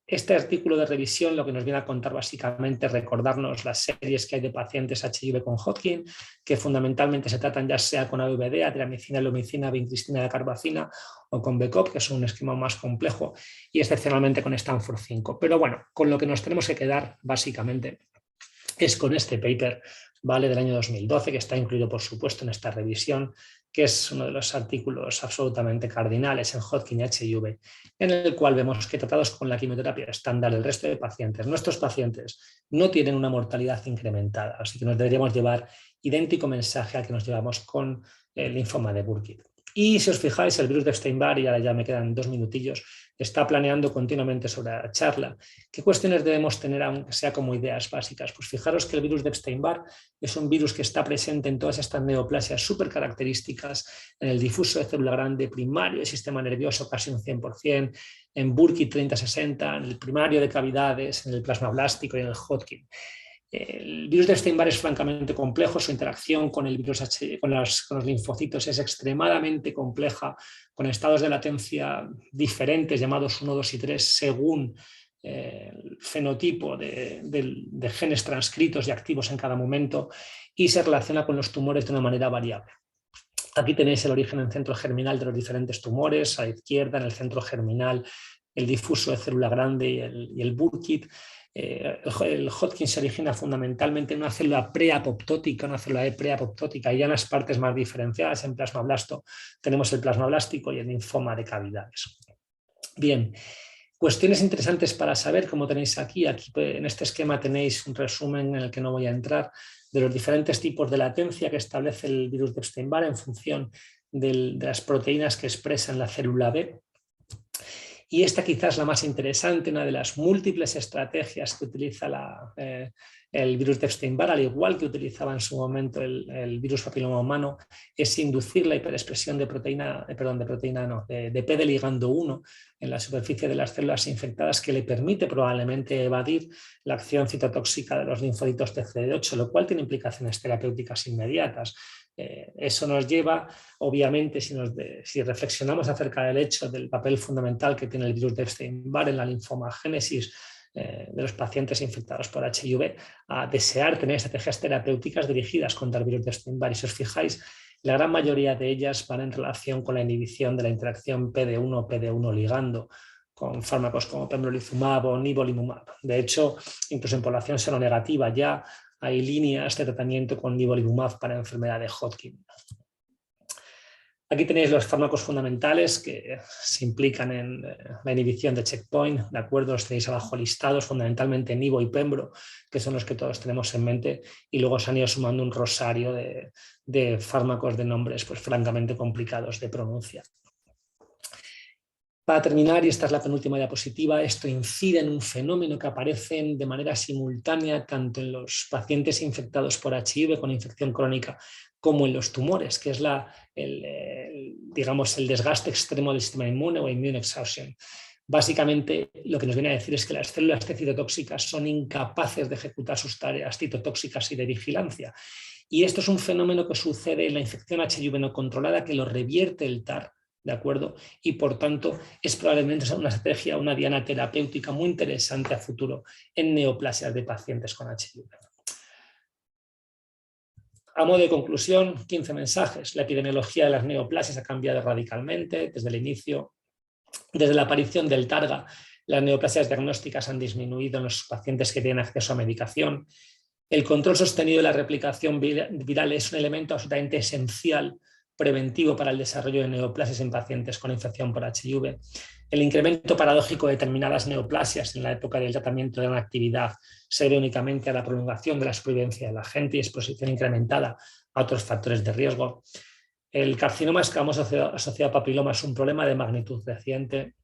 C: este artículo de revisión lo que nos viene a contar básicamente es recordarnos las series que hay de pacientes HIV con Hodgkin, que fundamentalmente se tratan ya sea con AVD, atramicina, lomicina, vincristina, carbacina, o con BCOP, que es un esquema más complejo, y excepcionalmente con Stanford 5. Pero bueno, con lo que nos tenemos que quedar básicamente es con este paper, ¿vale?, del año 2012, que está incluido por supuesto en esta revisión, que es uno de los artículos absolutamente cardinales en Hodgkin y HIV, en el cual vemos que tratados con la quimioterapia estándar del resto de pacientes, nuestros pacientes no tienen una mortalidad incrementada, así que nos deberíamos llevar idéntico mensaje al que nos llevamos con el linfoma de Burkitt. Y si os fijáis, el virus de Epstein-Barr, y ahora ya me quedan 2 minutillos, está planeando continuamente sobre la charla. ¿Qué cuestiones debemos tener, aunque sea como ideas básicas? Pues fijaros que el virus de Epstein-Barr es un virus que está presente en todas estas neoplasias súper características, en el difuso de célula grande primario del sistema nervioso casi un 100%, en Burkitt 30-60, en el primario de cavidades, en el plasmablástico y en el Hodgkin. El virus de Epstein-Barr es francamente complejo, su interacción con el virus con los linfocitos es extremadamente compleja, con estados de latencia diferentes, llamados 1, 2 y 3, según el fenotipo de genes transcritos y activos en cada momento, y se relaciona con los tumores de una manera variable. Aquí tenéis el origen en centro germinal de los diferentes tumores, a la izquierda en el centro germinal el difuso de célula grande y el Burkitt. El Hodgkin se origina fundamentalmente en una célula preapoptótica, una célula preapoptótica, y ya en las partes más diferenciadas, en plasmablasto, tenemos el plasmablástico y el linfoma de cavidades. Bien, cuestiones interesantes para saber, como tenéis aquí en este esquema tenéis un resumen en el que no voy a entrar, de los diferentes tipos de latencia que establece el virus de Epstein-Barr en función de las proteínas que expresan la célula B. Y esta quizás es la más interesante, una de las múltiples estrategias que utiliza el virus de Epstein-Barr, al igual que utilizaba en su momento el virus papiloma humano, es inducir la hiperexpresión de P de ligando 1 en la superficie de las células infectadas, que le permite probablemente evadir la acción citotóxica de los linfocitos TCD8, lo cual tiene implicaciones terapéuticas inmediatas. Eso nos lleva, obviamente, si reflexionamos acerca del hecho del papel fundamental que tiene el virus de Epstein-Barr en la linfomagénesis de los pacientes infectados por HIV, a desear tener estrategias terapéuticas dirigidas contra el virus de Epstein-Barr. Y si os fijáis, la gran mayoría de ellas van en relación con la inhibición de la interacción PD1 ligando, con fármacos como pembrolizumab o nivolumab. De hecho, incluso en población seronegativa ya hay líneas de tratamiento con nivolumab para enfermedad de Hodgkin. Aquí tenéis los fármacos fundamentales que se implican en la inhibición de checkpoint, ¿de acuerdo? Los tenéis abajo listados, fundamentalmente nivo y pembro, que son los que todos tenemos en mente, y luego se han ido sumando un rosario de fármacos de nombres pues francamente complicados de pronunciar. Para terminar, y esta es la penúltima diapositiva, esto incide en un fenómeno que aparece de manera simultánea tanto en los pacientes infectados por HIV con infección crónica como en los tumores, que es digamos, el desgaste extremo del sistema inmune o immune exhaustion. Básicamente, lo que nos viene a decir es que las células citotóxicas son incapaces de ejecutar sus tareas citotóxicas y de vigilancia. Y esto es un fenómeno que sucede en la infección HIV no controlada que lo revierte el TAR, ¿de acuerdo? Y por tanto es probablemente una estrategia, una diana terapéutica muy interesante a futuro en neoplasias de pacientes con HIV. A modo de conclusión, 15 mensajes. La epidemiología de las neoplasias ha cambiado radicalmente desde el inicio. Desde la aparición del TARGA, las neoplasias diagnósticas han disminuido en los pacientes que tienen acceso a medicación. El control sostenido de la replicación viral es un elemento absolutamente esencial preventivo para el desarrollo de neoplasias en pacientes con infección por HIV. El incremento paradójico de determinadas neoplasias en la época del tratamiento de una actividad se debe únicamente a la prolongación de la supervivencia de la gente y exposición incrementada a otros factores de riesgo. El carcinoma escamoso asociado a papiloma es un problema de magnitud creciente.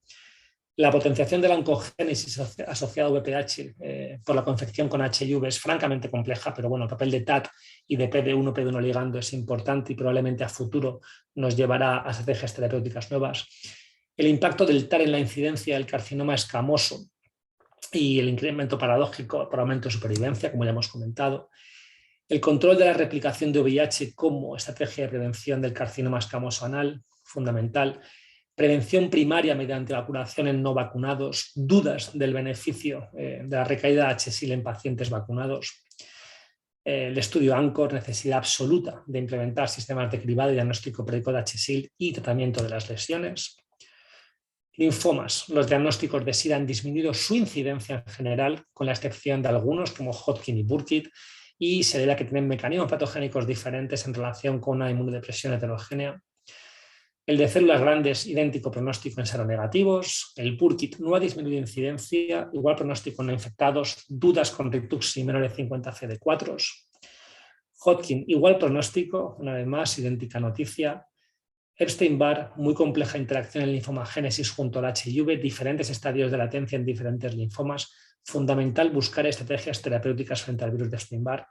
C: La potenciación de la oncogénesis asociada a VPH por la confección con HIV es francamente compleja, pero bueno, el papel de TAT y de PD1 ligando es importante y probablemente a futuro nos llevará a estrategias terapéuticas nuevas. El impacto del TAR en la incidencia del carcinoma escamoso y el incremento paradójico por aumento de supervivencia, como ya hemos comentado. El control de la replicación de VIH como estrategia de prevención del carcinoma escamoso anal, fundamental. Prevención primaria mediante vacunación en no vacunados, dudas del beneficio de la recaída de HSIL en pacientes vacunados. El estudio ANCHOR, necesidad absoluta de implementar sistemas de cribado y diagnóstico precoz de HSIL y tratamiento de las lesiones. Linfomas. Los diagnósticos de SIDA han disminuido su incidencia en general, con la excepción de algunos como Hodgkin y Burkitt, y se debe a que tienen mecanismos patogénicos diferentes en relación con una inmunodepresión heterogénea. El de células grandes, idéntico pronóstico en seronegativos. El Burkitt no ha disminuido incidencia, igual pronóstico en no infectados, dudas con Rituxi menor de 50 CD4. Hodgkin, igual pronóstico, una vez más, idéntica noticia. Epstein-Barr, muy compleja interacción en linfomagénesis junto al HIV, diferentes estadios de latencia en diferentes linfomas, fundamental buscar estrategias terapéuticas frente al virus de Epstein-Barr.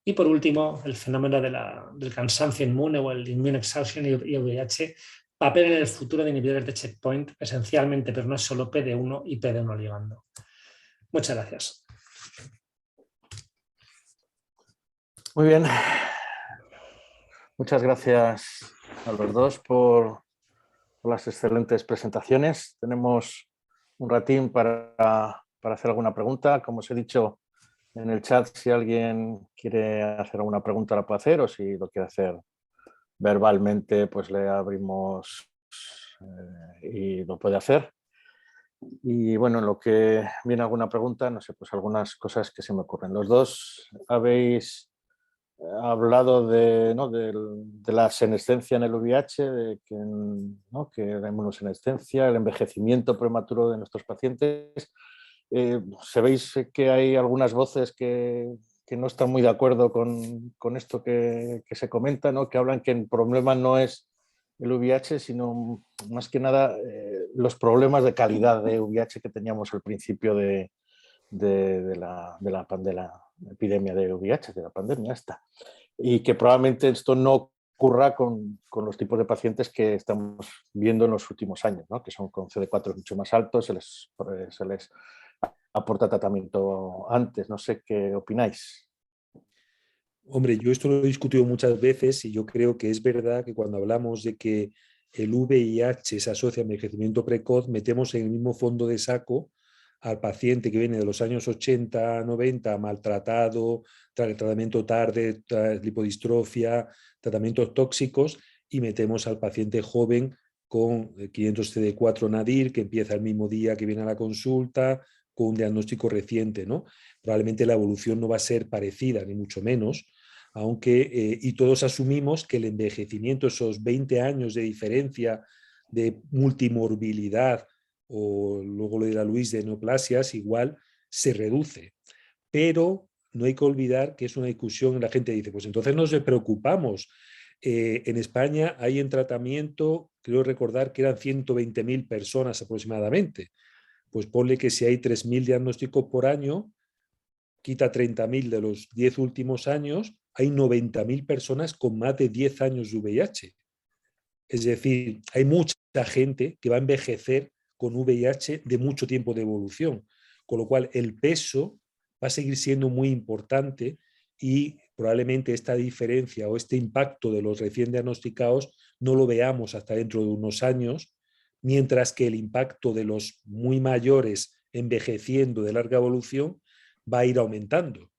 C: Y por último, el fenómeno del cansancio inmune o el immune exhaustion y el VIH, papel en el futuro de inhibidores de checkpoint, esencialmente, pero no solo PD1 y PD1 ligando. Muchas gracias.
A: Muy bien. Muchas gracias a los dos por las excelentes presentaciones. Tenemos un ratín para hacer alguna pregunta. Como os he dicho en el chat, si alguien quiere hacer alguna pregunta la puede hacer, o si lo quiere hacer verbalmente, pues le abrimos y lo puede hacer. Y bueno, en lo que viene alguna pregunta, no sé, pues algunas cosas que se me ocurren. Los dos habéis hablado de la senescencia en el VIH, de que la inmunosenescencia, el envejecimiento prematuro de nuestros pacientes. Sabéis que hay algunas voces que no están muy de acuerdo con esto que se comenta, ¿no? Que hablan que el problema no es el VIH, sino más que nada los problemas de calidad de VIH que teníamos al principio de la epidemia de VIH, de la pandemia esta. Y que probablemente esto no ocurra con los tipos de pacientes que estamos viendo en los últimos años, ¿no? Que son con CD4 mucho más altos, se les aporta tratamiento antes. No sé qué opináis.
B: Hombre, yo esto lo he discutido muchas veces y yo creo que es verdad que cuando hablamos de que el VIH se asocia a envejecimiento precoz, metemos en el mismo fondo de saco al paciente que viene de los años 80, 90, maltratado, tratamiento tarde, lipodistrofia, tratamientos tóxicos, y metemos al paciente joven con 500 CD4 NADIR, que empieza el mismo día que viene a la consulta, con un diagnóstico reciente, ¿no? Probablemente la evolución no va a ser parecida, ni mucho menos, aunque, y todos asumimos que el envejecimiento, esos 20 años de diferencia de multimorbilidad, o luego lo dirá Luis, de neoplasias, igual se reduce. Pero no hay que olvidar que es una discusión, la gente dice, pues entonces nos preocupamos En España hay en tratamiento, creo recordar que eran 120.000 personas aproximadamente. Pues ponle que si hay 3.000 diagnósticos por año, quita 30.000 de los 10 últimos años, hay 90.000 personas con más de 10 años de VIH. Es decir, hay mucha gente que va a envejecer con VIH de mucho tiempo de evolución, con lo cual el peso va a seguir siendo muy importante y probablemente esta diferencia o este impacto de los recién diagnosticados no lo veamos hasta dentro de unos años, mientras que el impacto de los muy mayores envejeciendo de larga evolución va a ir aumentando.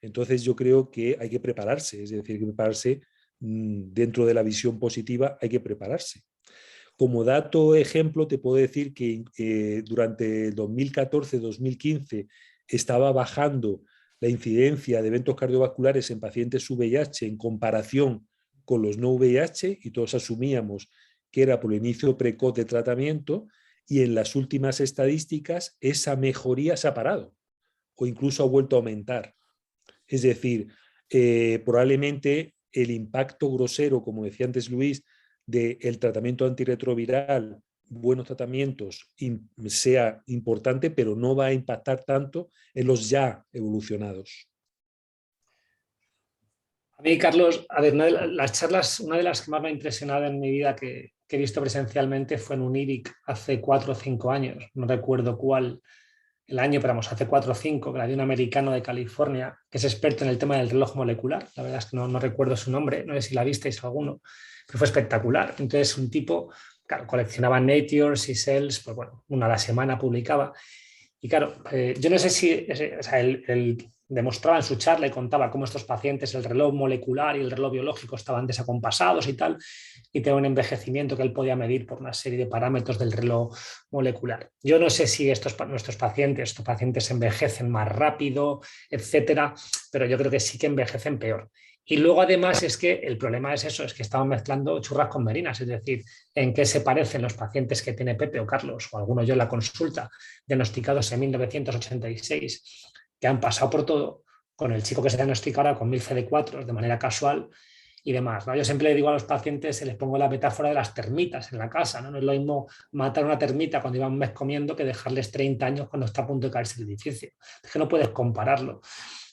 B: Entonces yo creo que hay que prepararse, es decir, hay que prepararse dentro de la visión positiva, hay que prepararse. Como dato ejemplo, te puedo decir que durante el 2014-2015 estaba bajando la incidencia de eventos cardiovasculares en pacientes VIH en comparación con los no VIH y todos asumíamos que era por el inicio precoz de tratamiento y en las últimas estadísticas esa mejoría se ha parado o incluso ha vuelto a aumentar. Es decir, probablemente el impacto grosero, como decía antes Luis, del tratamiento antirretroviral, buenos tratamientos, sea importante, pero no va a impactar tanto en los ya evolucionados.
C: A mí, Carlos, a ver, una de las charlas, una de las que más me ha impresionado en mi vida que he visto presencialmente fue en un IRIC hace 4 o 5 años. No recuerdo cuál el año, pero vamos, hace 4 o 5, que la dio un americano de California, que es experto en el tema del reloj molecular. La verdad es que no recuerdo su nombre, no sé si la visteis alguno, pero fue espectacular. Entonces, un tipo, claro, coleccionaba Natures y Cells, pues bueno, una a la semana publicaba. Y claro, yo no sé si, o sea, él demostraba en su charla y contaba cómo estos pacientes, el reloj molecular y el reloj biológico estaban desacompasados y tal, y tenía un envejecimiento que él podía medir por una serie de parámetros del reloj molecular. Yo no sé si estos pacientes envejecen más rápido, etcétera, pero yo creo que sí que envejecen peor. Y luego además es que el problema es eso, es que estamos mezclando churras con merinas, es decir, en qué se parecen los pacientes que tiene Pepe o Carlos o alguno yo en la consulta, diagnosticados en 1986, que han pasado por todo, con el chico que se diagnostica ahora con 1000 CD4 de manera casual y demás, ¿no? Yo siempre le digo a los pacientes, les pongo la metáfora de las termitas en la casa, ¿no? No es lo mismo matar una termita cuando lleva un mes comiendo que dejarles 30 años cuando está a punto de caerse el edificio. Es que no puedes compararlo.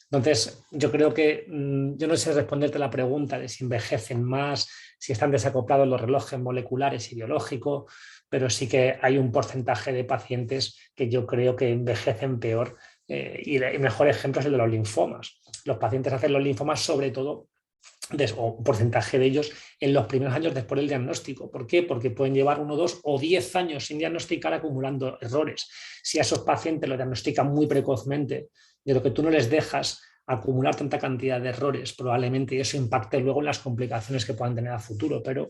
C: Entonces, yo creo que yo no sé responderte la pregunta de si envejecen más, si están desacoplados los relojes moleculares y biológicos, pero sí que hay un porcentaje de pacientes que yo creo que envejecen peor y el mejor ejemplo es el de los linfomas. Los pacientes hacen los linfomas sobre todo, o un porcentaje de ellos, en los primeros años después del diagnóstico. ¿Por qué? Porque pueden llevar 1, 2 o 10 años sin diagnosticar acumulando errores. Si a esos pacientes los diagnostican muy precozmente, de lo que tú no les dejas acumular tanta cantidad de errores, probablemente eso impacte luego en las complicaciones que puedan tener a futuro, pero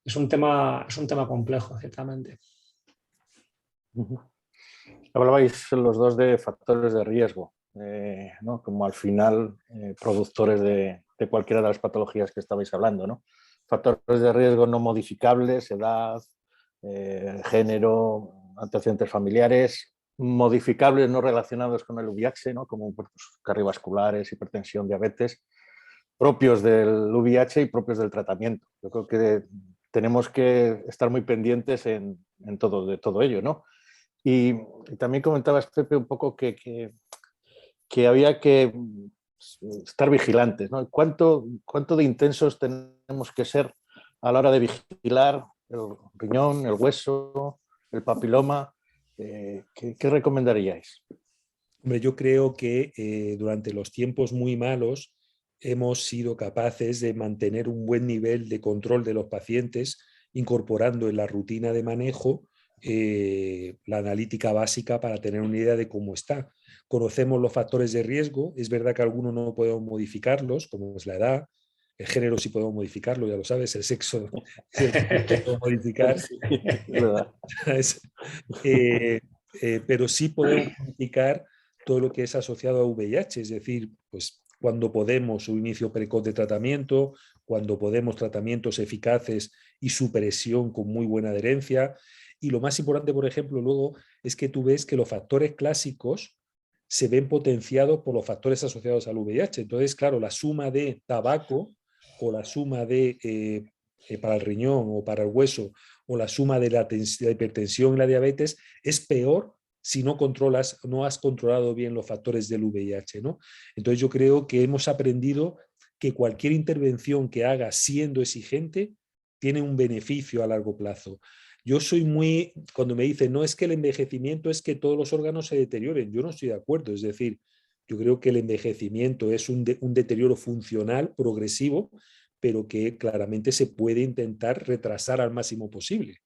C: es un tema complejo, ciertamente.
A: Hablabais los dos de factores de riesgo, ¿no? Como al final productores de cualquiera de las patologías que estabais hablando, ¿no? Factores de riesgo no modificables, edad, género, antecedentes familiares, modificables no relacionados con el VIH, ¿no? Como pues, cardiovasculares, hipertensión, diabetes, propios del VIH y propios del tratamiento. Yo creo que tenemos que estar muy pendientes de todo ello, ¿no? Y también comentabas, Pepe, un poco que había que estar vigilantes, ¿no? ¿Cuánto de intensos tenemos que ser a la hora de vigilar el riñón, el hueso, el papiloma? ¿Qué recomendaríais?
B: Hombre, yo creo que durante los tiempos muy malos hemos sido capaces de mantener un buen nivel de control de los pacientes, incorporando en la rutina de manejo la analítica básica para tener una idea de cómo está. Conocemos los factores de riesgo, es verdad que algunos no podemos modificarlos, como es la edad, el género sí podemos modificarlo, ya lo sabes, el sexo sí podemos modificar.
A: Sí, es verdad.
B: Pero sí podemos modificar todo lo que es asociado a VIH, es decir, pues cuando podemos un inicio precoz de tratamiento, cuando podemos tratamientos eficaces y supresión con muy buena adherencia. Y lo más importante, por ejemplo, luego es que tú ves que los factores clásicos se ven potenciados por los factores asociados al VIH. Entonces, claro, la suma de tabaco o la suma de, para el riñón o para el hueso, o la suma de la hipertensión y la diabetes, es peor si no controlas, no has controlado bien los factores del VIH, ¿no? Entonces yo creo que hemos aprendido que cualquier intervención que haga siendo exigente tiene un beneficio a largo plazo. Yo soy muy, cuando me dicen, no es que el envejecimiento es que todos los órganos se deterioren, yo no estoy de acuerdo, es decir, yo creo que el envejecimiento es un deterioro funcional progresivo, pero que claramente se puede intentar retrasar al máximo posible.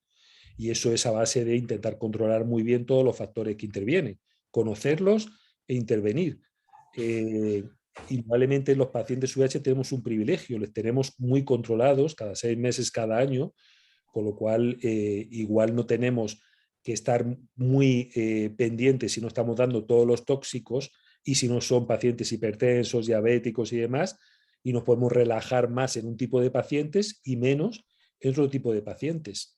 B: Y eso es a base de intentar controlar muy bien todos los factores que intervienen, conocerlos e intervenir. Indudablemente en los pacientes VIH tenemos un privilegio, les tenemos muy controlados cada 6 meses, cada año, con lo cual igual no tenemos que estar muy pendientes si no estamos dando todos los tóxicos y si no son pacientes hipertensos, diabéticos y demás, y nos podemos relajar más en un tipo de pacientes y menos en otro tipo de pacientes.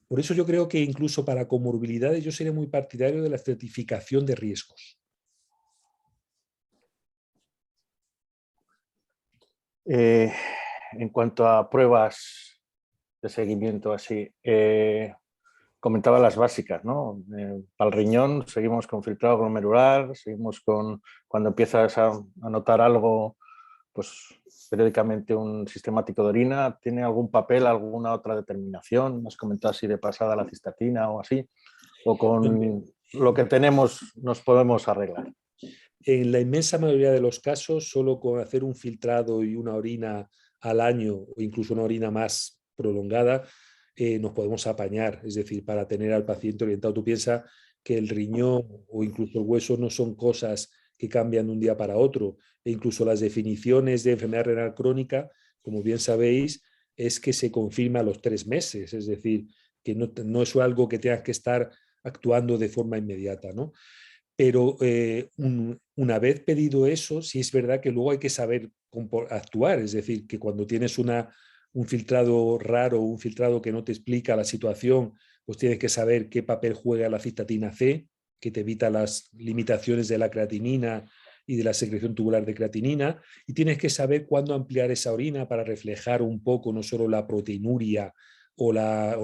B: Por eso yo creo que incluso para comorbilidades yo sería muy partidario de la estratificación de riesgos.
A: En cuanto a pruebas de seguimiento así, comentaba las básicas, ¿no? Para el riñón seguimos con filtrado glomerular, seguimos con, cuando empiezas a notar algo, pues periódicamente un sistemático de orina. ¿Tiene algún papel, alguna otra determinación? ¿Has comentado si de pasada la cistatina o así? ¿O con lo que tenemos nos podemos arreglar?
B: En la inmensa mayoría de los casos, solo con hacer un filtrado y una orina al año o incluso una orina más prolongada, nos podemos apañar. Es decir, para tener al paciente orientado. Tú piensas que el riñón o incluso el hueso no son cosas que cambian de un día para otro. E incluso las definiciones de enfermedad renal crónica, como bien sabéis, es que se confirma a los 3 meses. Es decir, que no es algo que tengas que estar actuando de forma inmediata, ¿no? Pero una vez pedido eso, sí es verdad que luego hay que saber actuar. Es decir, que cuando tienes un filtrado raro, un filtrado que no te explica la situación, pues tienes que saber qué papel juega la cistatina C, que te evita las limitaciones de la creatinina y de la secreción tubular de creatinina, y tienes que saber cuándo ampliar esa orina para reflejar un poco no solo la proteinuria o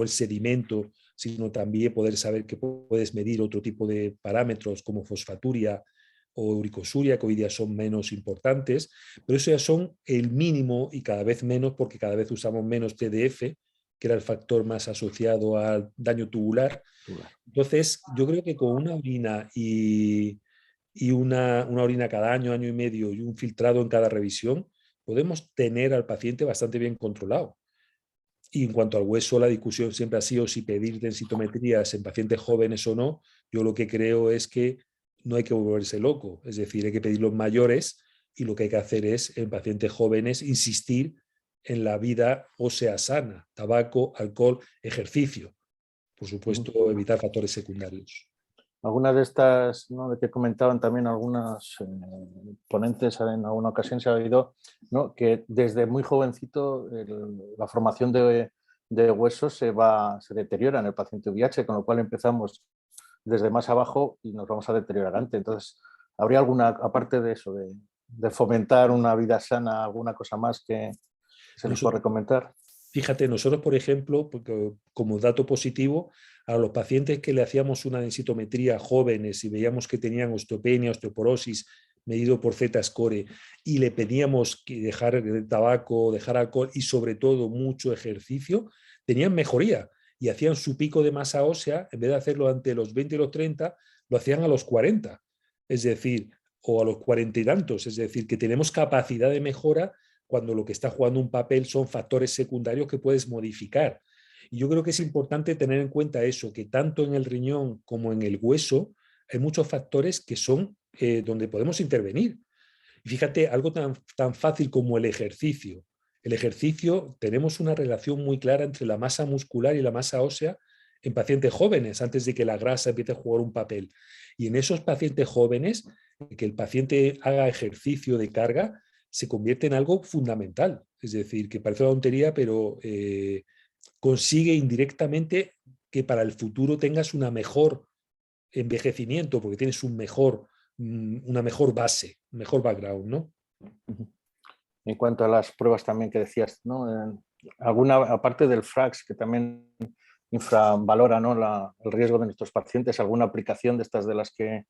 B: el sedimento, sino también poder saber que puedes medir otro tipo de parámetros como fosfaturia o uricosuria, que hoy día son menos importantes, pero eso ya son el mínimo y cada vez menos porque cada vez usamos menos TDF, que era el factor más asociado al daño tubular. Entonces, yo creo que con una orina y una orina cada año, año y medio y un filtrado en cada revisión, podemos tener al paciente bastante bien controlado. Y en cuanto al hueso, la discusión siempre ha sido si pedir densitometrías en pacientes jóvenes o no. Yo lo que creo es que no hay que volverse loco, es decir, hay que pedir los mayores y lo que hay que hacer es en pacientes jóvenes insistir en la vida ósea sana, tabaco, alcohol, ejercicio. Por supuesto, evitar factores secundarios.
A: Algunas de estas, ¿no?, de que comentaban también algunas ponentes en alguna ocasión, se ha oído, ¿no?, que desde muy jovencito la formación de huesos se deteriora en el paciente VIH, con lo cual empezamos desde más abajo y nos vamos a deteriorar antes. Entonces, ¿habría alguna, aparte de eso, de fomentar una vida sana, alguna cosa más que se nos puede recomendar?
B: Fíjate, nosotros, por ejemplo, porque como dato positivo, a los pacientes que le hacíamos una densitometría jóvenes y veíamos que tenían osteopenia, osteoporosis, medido por Z-score, y le pedíamos que dejar el tabaco, dejar alcohol y sobre todo mucho ejercicio, tenían mejoría y hacían su pico de masa ósea, en vez de hacerlo ante los 20 y los 30, lo hacían a los 40, es decir, o a los 40 y tantos, es decir, que tenemos capacidad de mejora cuando lo que está jugando un papel son factores secundarios que puedes modificar. Y yo creo que es importante tener en cuenta eso, que tanto en el riñón como en el hueso hay muchos factores que son donde podemos intervenir. Y fíjate, algo tan fácil como el ejercicio. El ejercicio, tenemos una relación muy clara entre la masa muscular y la masa ósea en pacientes jóvenes, antes de que la grasa empiece a jugar un papel. Y en esos pacientes jóvenes, que el paciente haga ejercicio de carga, se convierte en algo fundamental. Es decir, que parece una tontería, pero consigue indirectamente que para el futuro tengas una mejor envejecimiento, porque tienes una mejor base, un mejor background, ¿no?
A: En cuanto a las pruebas también que decías, ¿no? Alguna, aparte del FRAX, que también infravalora, ¿no? El riesgo de nuestros pacientes, alguna aplicación de estas de las que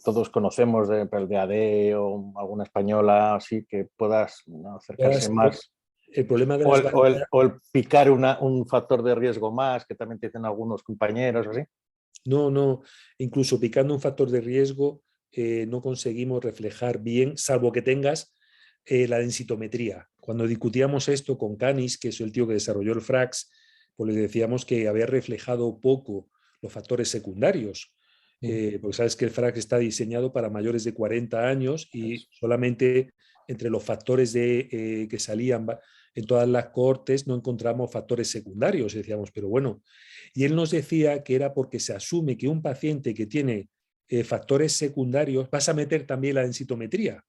A: todos conocemos, del DAD o alguna española, así que puedas acercarse más.
B: El problema de
A: o el picar un factor de riesgo más, que también te dicen algunos compañeros, así.
B: No, incluso picando un factor de riesgo no conseguimos reflejar bien, salvo que tengas la densitometría. Cuando discutíamos esto con Canis, que es el tío que desarrolló el FRAX, pues le decíamos que había reflejado poco los factores secundarios, porque sabes que el FRAX está diseñado para mayores de 40 años y solamente entre los factores que salían en todas las cohortes no encontramos factores secundarios, decíamos, pero bueno. Y él nos decía que era porque se asume que un paciente que tiene factores secundarios, vas a meter también la densitometría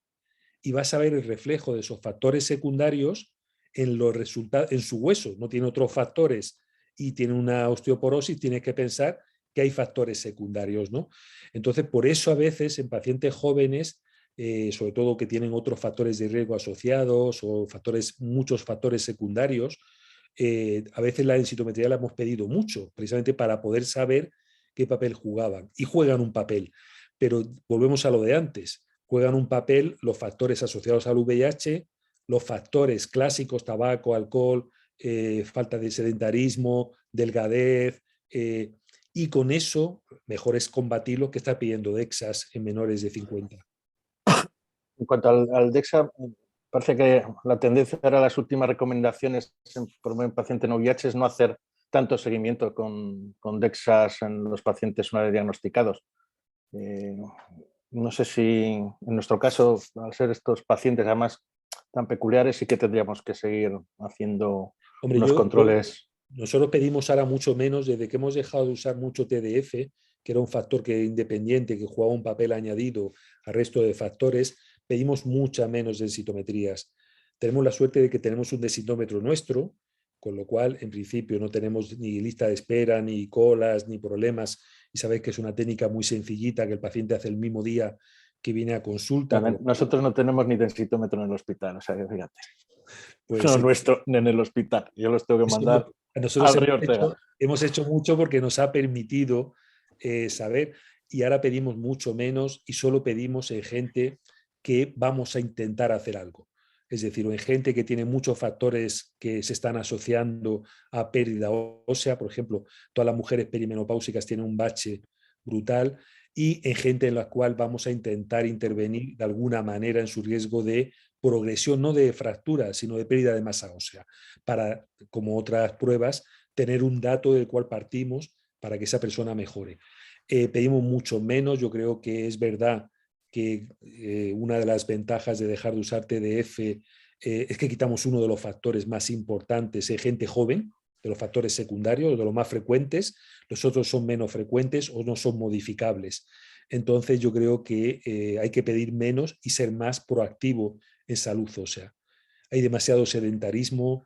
B: y vas a ver el reflejo de esos factores secundarios en los resultados, en su hueso. No tiene otros factores y tiene una osteoporosis, tienes que pensar que hay factores secundarios, ¿no? Entonces, por eso a veces en pacientes jóvenes, sobre todo que tienen otros factores de riesgo asociados o muchos factores secundarios, a veces la densitometría la hemos pedido mucho, precisamente para poder saber qué papel jugaban. Y juegan un papel, pero volvemos a lo de antes. Juegan un papel los factores asociados al VIH, los factores clásicos, tabaco, alcohol, falta de sedentarismo, delgadez, y con eso mejor es combatir lo que está pidiendo DEXAs en menores de 50.
A: En cuanto al DEXA, parece que la tendencia ahora, las últimas recomendaciones en pacientes no VIH es no hacer tanto seguimiento con DEXAs en los pacientes una vez diagnosticados. No sé si en nuestro caso, al ser estos pacientes además tan peculiares, sí que tendríamos que seguir haciendo unos controles.
B: Nosotros pedimos ahora mucho menos, desde que hemos dejado de usar mucho TDF, que era un factor independiente, que jugaba un papel añadido al resto de factores, pedimos mucha menos densitometrías. Tenemos la suerte de que tenemos un densitómetro nuestro, con lo cual, en principio, no tenemos ni lista de espera, ni colas, ni problemas. Y sabéis que es una técnica muy sencillita que el paciente hace el mismo día que viene a consulta.
A: Nosotros no tenemos ni densitómetro en el hospital, o sea, fíjate. Pues no, nuestro, en el hospital. Yo los tengo que mandar
B: nosotros hemos hecho mucho porque nos ha permitido saber, y ahora pedimos mucho menos y solo pedimos en gente que vamos a intentar hacer algo. Es decir, en gente que tiene muchos factores que se están asociando a pérdida ósea, por ejemplo, todas las mujeres perimenopáusicas tienen un bache brutal, y en gente en la cual vamos a intentar intervenir de alguna manera en su riesgo de progresión, no de fractura, sino de pérdida de masa ósea, para, como otras pruebas, tener un dato del cual partimos para que esa persona mejore. Pedimos mucho menos. Yo creo que es verdad que una de las ventajas de dejar de usar TDF es que quitamos uno de los factores más importantes en gente joven, de los factores secundarios, de los más frecuentes. Los otros son menos frecuentes o no son modificables. Entonces yo creo que hay que pedir menos y ser más proactivo en salud ósea. Hay demasiado sedentarismo,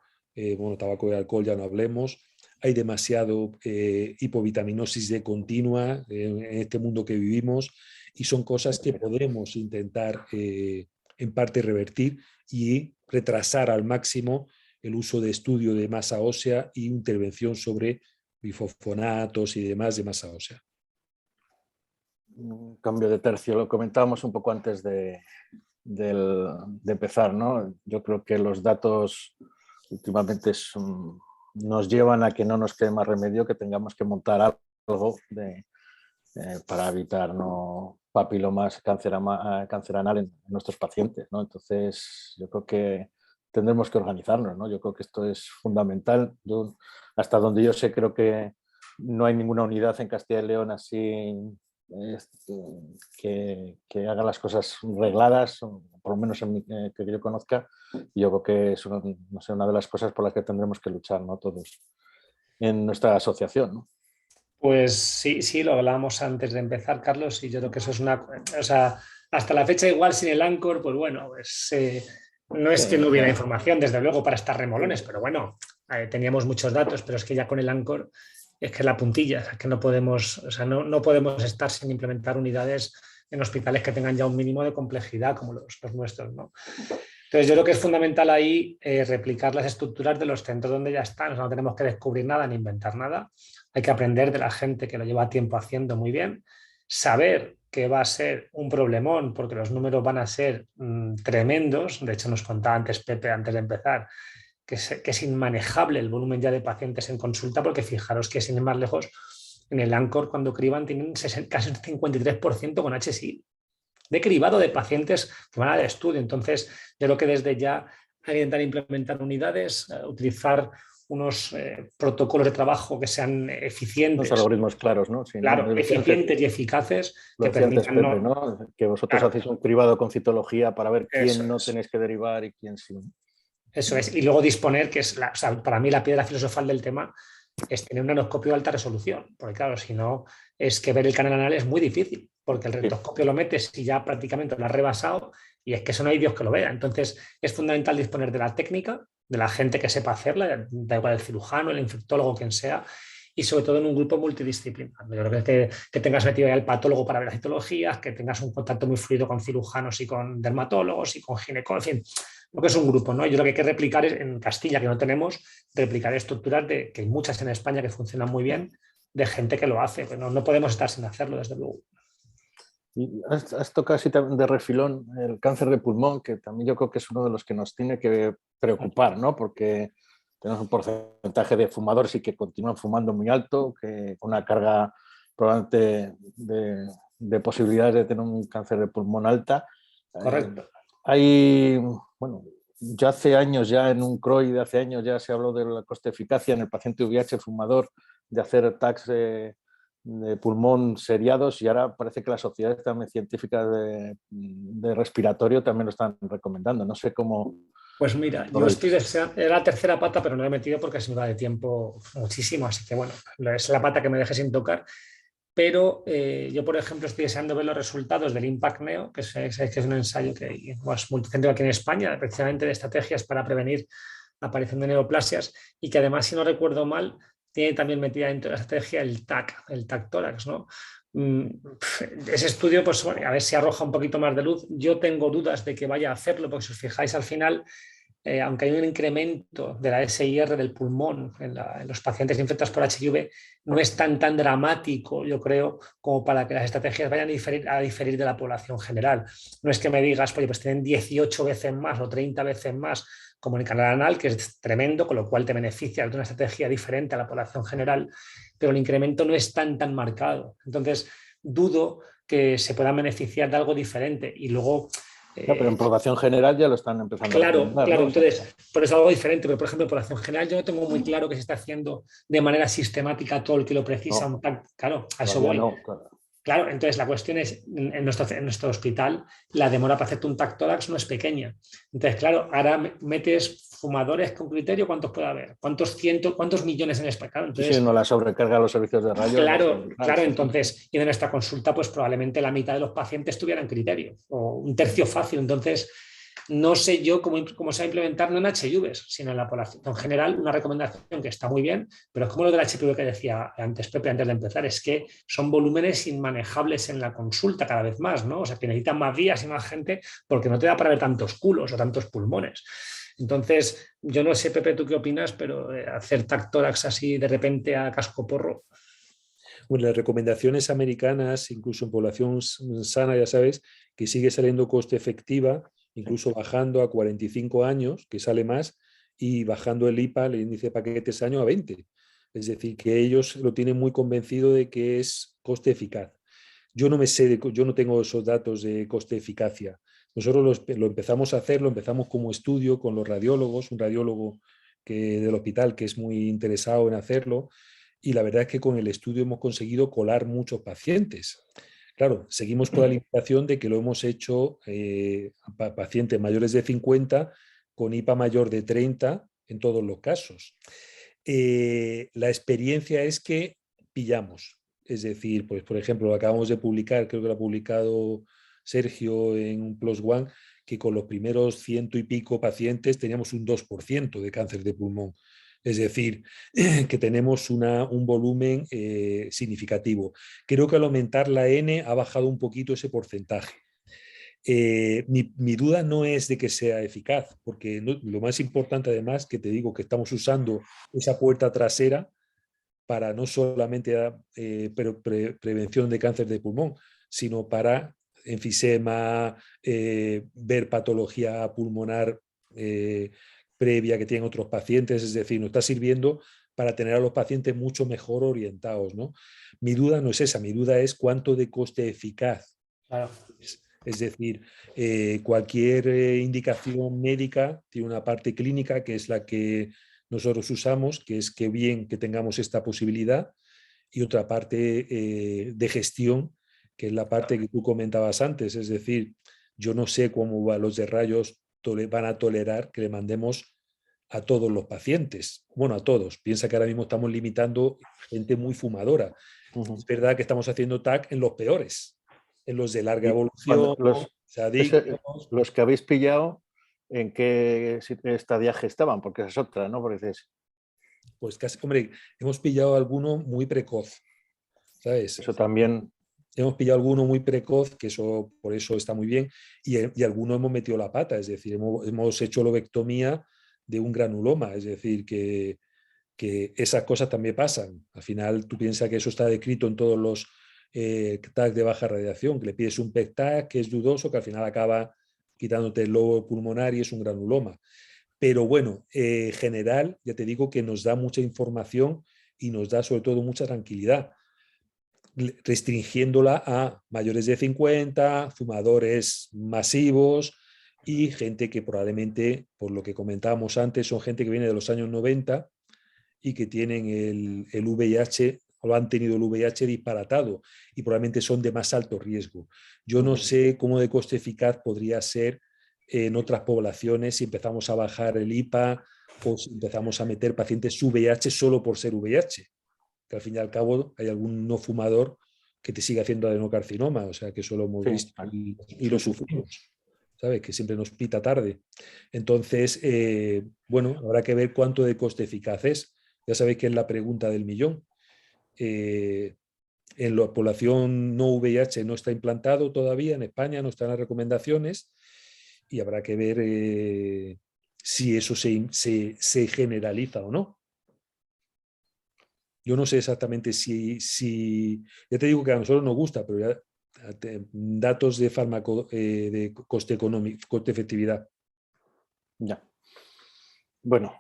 B: bueno, tabaco y alcohol ya no hablemos, hay demasiado hipovitaminosis de continua en este mundo que vivimos, y son cosas que podemos intentar en parte revertir y retrasar al máximo el uso de estudio de masa ósea y intervención sobre bifosfonatos y demás de masa ósea.
A: Un cambio de tercio, lo comentábamos un poco antes de empezar, ¿no? Yo creo que los datos últimamente nos llevan a que no nos quede más remedio que tengamos que montar algo para evitar, ¿no?, papilomas canceranal en nuestros pacientes, ¿no? Entonces yo creo que tendremos que organizarnos, ¿no? Yo creo que esto es fundamental. Yo, hasta donde yo sé, creo que no hay ninguna unidad en Castilla y León así que haga las cosas regladas, por lo menos que yo conozca, y yo creo que es no sé, una de las cosas por las que tendremos que luchar, ¿no?, todos en nuestra asociación, ¿no?
C: Pues sí, lo hablábamos antes de empezar, Carlos, y yo creo que eso es o sea, hasta la fecha igual sin el Anchor, pues bueno, pues, no es que no hubiera información, desde luego, para estar remolones, pero bueno, teníamos muchos datos, pero es que ya con el Anchor es que la puntilla, es que no podemos, o sea, no podemos estar sin implementar unidades en hospitales que tengan ya un mínimo de complejidad como los nuestros, ¿no? Entonces, yo creo que es fundamental ahí replicar las estructuras de los centros donde ya están. O sea, no tenemos que descubrir nada ni inventar nada. Hay que aprender de la gente que lo lleva tiempo haciendo muy bien, saber que va a ser un problemón porque los números van a ser tremendos. De hecho, nos contaba antes Pepe, antes de empezar, que es inmanejable el volumen ya de pacientes en consulta, porque fijaros que sin ir más lejos, en el Anchor cuando criban tienen casi un 53% con HSI de cribado de pacientes que van al estudio. Entonces, yo creo que desde ya hay que intentar implementar unidades, utilizar unos protocolos de trabajo que sean eficientes.
A: Los algoritmos claros, ¿no? Sí,
C: Claro,
A: ¿no?
C: eficientes y eficaces.
A: Lo
C: que
A: decía antes
C: permitan
A: Pepe, ¿no? Que vosotros
C: claro,
A: hacéis un cribado con citología para ver quién
C: eso
A: no
C: es.
A: tenéis que derivar y quién sí.
C: Eso es. Y luego disponer, que es o sea, para mí la piedra filosofal del tema, es tener un nanoscopio de alta resolución. Porque claro, si no, es que ver el canal anal es muy difícil, porque el rentoscopio lo metes y ya prácticamente lo has rebasado y es que eso no hay Dios que lo vea. Entonces, es fundamental disponer de la técnica, de la gente que sepa hacerla, da igual el cirujano, el infectólogo, quien sea, y sobre todo en un grupo multidisciplinar. Yo creo que tengas metido ya el patólogo para ver las citologías, que tengas un contacto muy fluido con cirujanos y con dermatólogos y con ginecólogos, en fin, lo que es un grupo, ¿no? Yo lo que hay que replicar es, en Castilla, que no tenemos, replicar estructuras que hay muchas en España que funcionan muy bien, de gente que lo hace. Pero no podemos estar sin hacerlo, desde luego.
A: Y has tocado así de refilón el cáncer de pulmón, que también yo creo que es uno de los que nos tiene que preocupar, ¿no? Porque tenemos un porcentaje de fumadores y que continúan fumando muy alto, que con una carga probablemente de posibilidades de tener un cáncer de pulmón alta.
C: Correcto.
A: Hay, bueno, ya hace años, ya en un CROI de hace años ya se habló de la coste-eficacia en el paciente VIH fumador de hacer TACs de pulmón seriados, y ahora parece que las sociedades también científicas de respiratorio también lo están recomendando. No sé cómo...
C: Pues mira, yo estoy deseando, era la tercera pata, pero no la he metido porque se me va de tiempo muchísimo, así que bueno, es la pata que me deje sin tocar. Pero yo, por ejemplo, estoy deseando ver los resultados del Impact Neo, que es un ensayo que es multicéntrico aquí en España, precisamente de estrategias para prevenir la aparición de neoplasias, y que además, si no recuerdo mal, tiene también metida dentro de la estrategia el TAC tórax, ¿no? Ese estudio, pues bueno, a ver si arroja un poquito más de luz. Yo tengo dudas de que vaya a hacerlo, porque si os fijáis al final, aunque hay un incremento de la SIR del pulmón en los pacientes infectados por HIV, no es tan dramático, yo creo, como para que las estrategias vayan a diferir de la población general. No es que me digas, oye, pues tienen 18 veces más o 30 veces más como en el canal anal, que es tremendo, con lo cual te beneficia de una estrategia diferente a la población general, pero el incremento no es tan marcado. Entonces, dudo que se puedan beneficiar de algo diferente. Y luego...
A: No, pero en población general ya lo están empezando a recomendar,
C: Claro,
A: ¿no?
C: entonces, por eso es algo diferente, pero por ejemplo, en población general yo no tengo muy claro que se está haciendo de manera sistemática todo el que lo precisa.
A: No,
C: Claro, a eso
A: todavía
C: voy.
A: no, claro.
C: Claro, entonces la cuestión es, en nuestro hospital, la demora para hacerte un TAC tórax no es pequeña. Entonces, claro, ahora metes fumadores con criterio, ¿cuántos puede haber? ¿Cuántos millones en España? Claro,
A: Sí, sí,
C: entonces,
A: no la sobrecarga a los servicios de rayos.
C: claro, entonces, y de nuestra consulta, pues probablemente la mitad de los pacientes tuvieran criterio, o un tercio fácil. Entonces, no sé yo cómo se va a implementar, no en HIVs, sino en la población en general, una recomendación que está muy bien, pero es como lo del HPV que decía antes Pepe, antes de empezar, es que son volúmenes inmanejables en la consulta cada vez más, ¿no? O sea, que necesitan más días y más gente porque no te da para ver tantos culos o tantos pulmones. Entonces, yo no sé, Pepe, tú qué opinas, pero hacer TAC tórax así de repente a casco porro.
B: Bueno, las recomendaciones americanas, incluso en población sana, ya sabes, que sigue saliendo coste efectiva, incluso bajando a 45 años, que sale más, y bajando el IPA, el índice de paquetes año, a 20. Es decir, que ellos lo tienen muy convencido de que es coste eficaz. Yo no yo no tengo esos datos de coste eficacia. Nosotros lo empezamos a hacer, lo empezamos como estudio con los radiólogos, un radiólogo del hospital que es muy interesado en hacerlo, y la verdad es que con el estudio hemos conseguido colar muchos pacientes. Claro, seguimos con la limitación de que lo hemos hecho a pacientes mayores de 50 con IPA mayor de 30 en todos los casos. La experiencia es que pillamos. Es decir, pues por ejemplo, lo acabamos de publicar, creo que lo ha publicado Sergio en un Plus One, que con los primeros 100 y pico pacientes teníamos un 2% de cáncer de pulmón. Es decir, que tenemos un volumen significativo. Creo que al aumentar la N ha bajado un poquito ese porcentaje. Mi duda no es de que sea eficaz, porque lo más importante además que te digo que estamos usando esa puerta trasera para no solamente prevención de cáncer de pulmón, sino para enfisema, ver patología pulmonar previa que tienen otros pacientes, es decir, nos está sirviendo para tener a los pacientes mucho mejor orientados, ¿no? Mi duda no es esa, mi duda es cuánto de coste eficaz.
C: Claro.
B: Es decir, cualquier indicación médica tiene una parte clínica que es la que nosotros usamos, que es que bien que tengamos esta posibilidad, y otra parte de gestión, que es la parte que tú comentabas antes. Es decir, yo no sé cómo los de rayos van a tolerar que le mandemos a todos los pacientes. Bueno, a todos. Piensa que ahora mismo estamos limitando gente muy fumadora. Es verdad que estamos haciendo TAC en los peores, en los de larga evolución,
A: los que habéis pillado, ¿en qué estadiaje estaban? Porque esa es otra, ¿no? Porque dices...
B: Pues casi, hombre, hemos pillado alguno muy precoz, ¿sabes?
A: Eso también...
B: Hemos pillado alguno muy precoz, que eso por eso está muy bien, y alguno hemos metido la pata, es decir, hemos hecho lobectomía de un granuloma, es decir, que esas cosas también pasan. Al final tú piensas que eso está descrito en todos los TAC de baja radiación, que le pides un PET-TAC que es dudoso, que al final acaba quitándote el lobo pulmonar y es un granuloma. Pero bueno, general, ya te digo que nos da mucha información y nos da sobre todo mucha tranquilidad, restringiéndola a mayores de 50, fumadores masivos y gente que probablemente, por lo que comentábamos antes, son gente que viene de los años 90 y que tienen el VIH o han tenido el VIH disparatado y probablemente son de más alto riesgo. Yo no sé cómo de coste eficaz podría ser en otras poblaciones si empezamos a bajar el IPA o si empezamos a meter pacientes VIH solo por ser VIH, que al fin y al cabo hay algún no fumador que te sigue haciendo adenocarcinoma, o sea que eso lo hemos visto y lo sufrimos, ¿sabes? Que siempre nos pita tarde. Entonces, bueno, habrá que ver cuánto de coste eficaz es. Ya sabéis que es la pregunta del millón. En la población no VIH no está implantado todavía, en España no están las recomendaciones y habrá que ver si eso se generaliza o no. Yo no sé exactamente si ya te digo que a nosotros nos gusta, pero ya datos de fármaco de coste económico, coste efectividad.
A: Ya. Bueno,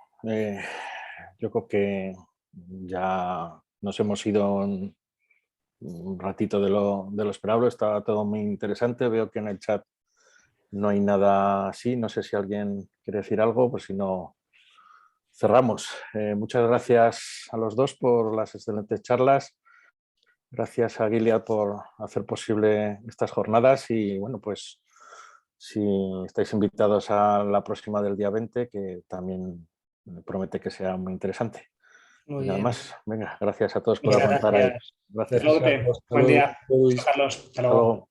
A: yo creo que ya nos hemos ido un ratito de lo esperable, estaba todo muy interesante, veo que en el chat no hay nada así, no sé si alguien quiere decir algo, pues si no, cerramos. Muchas gracias a los dos por las excelentes charlas, gracias a Gilead por hacer posible estas jornadas y bueno, pues si estáis invitados a la próxima del día 20, que también promete que sea muy interesante.
C: Muy
A: Nada
C: bien.
A: más, venga, gracias a todos por
C: Muchas
A: aguantar ahí.
C: gracias.
A: Gracias.
C: Buen día.
B: Carlos.
C: Hasta Carlos. Hasta luego.
A: Hasta luego.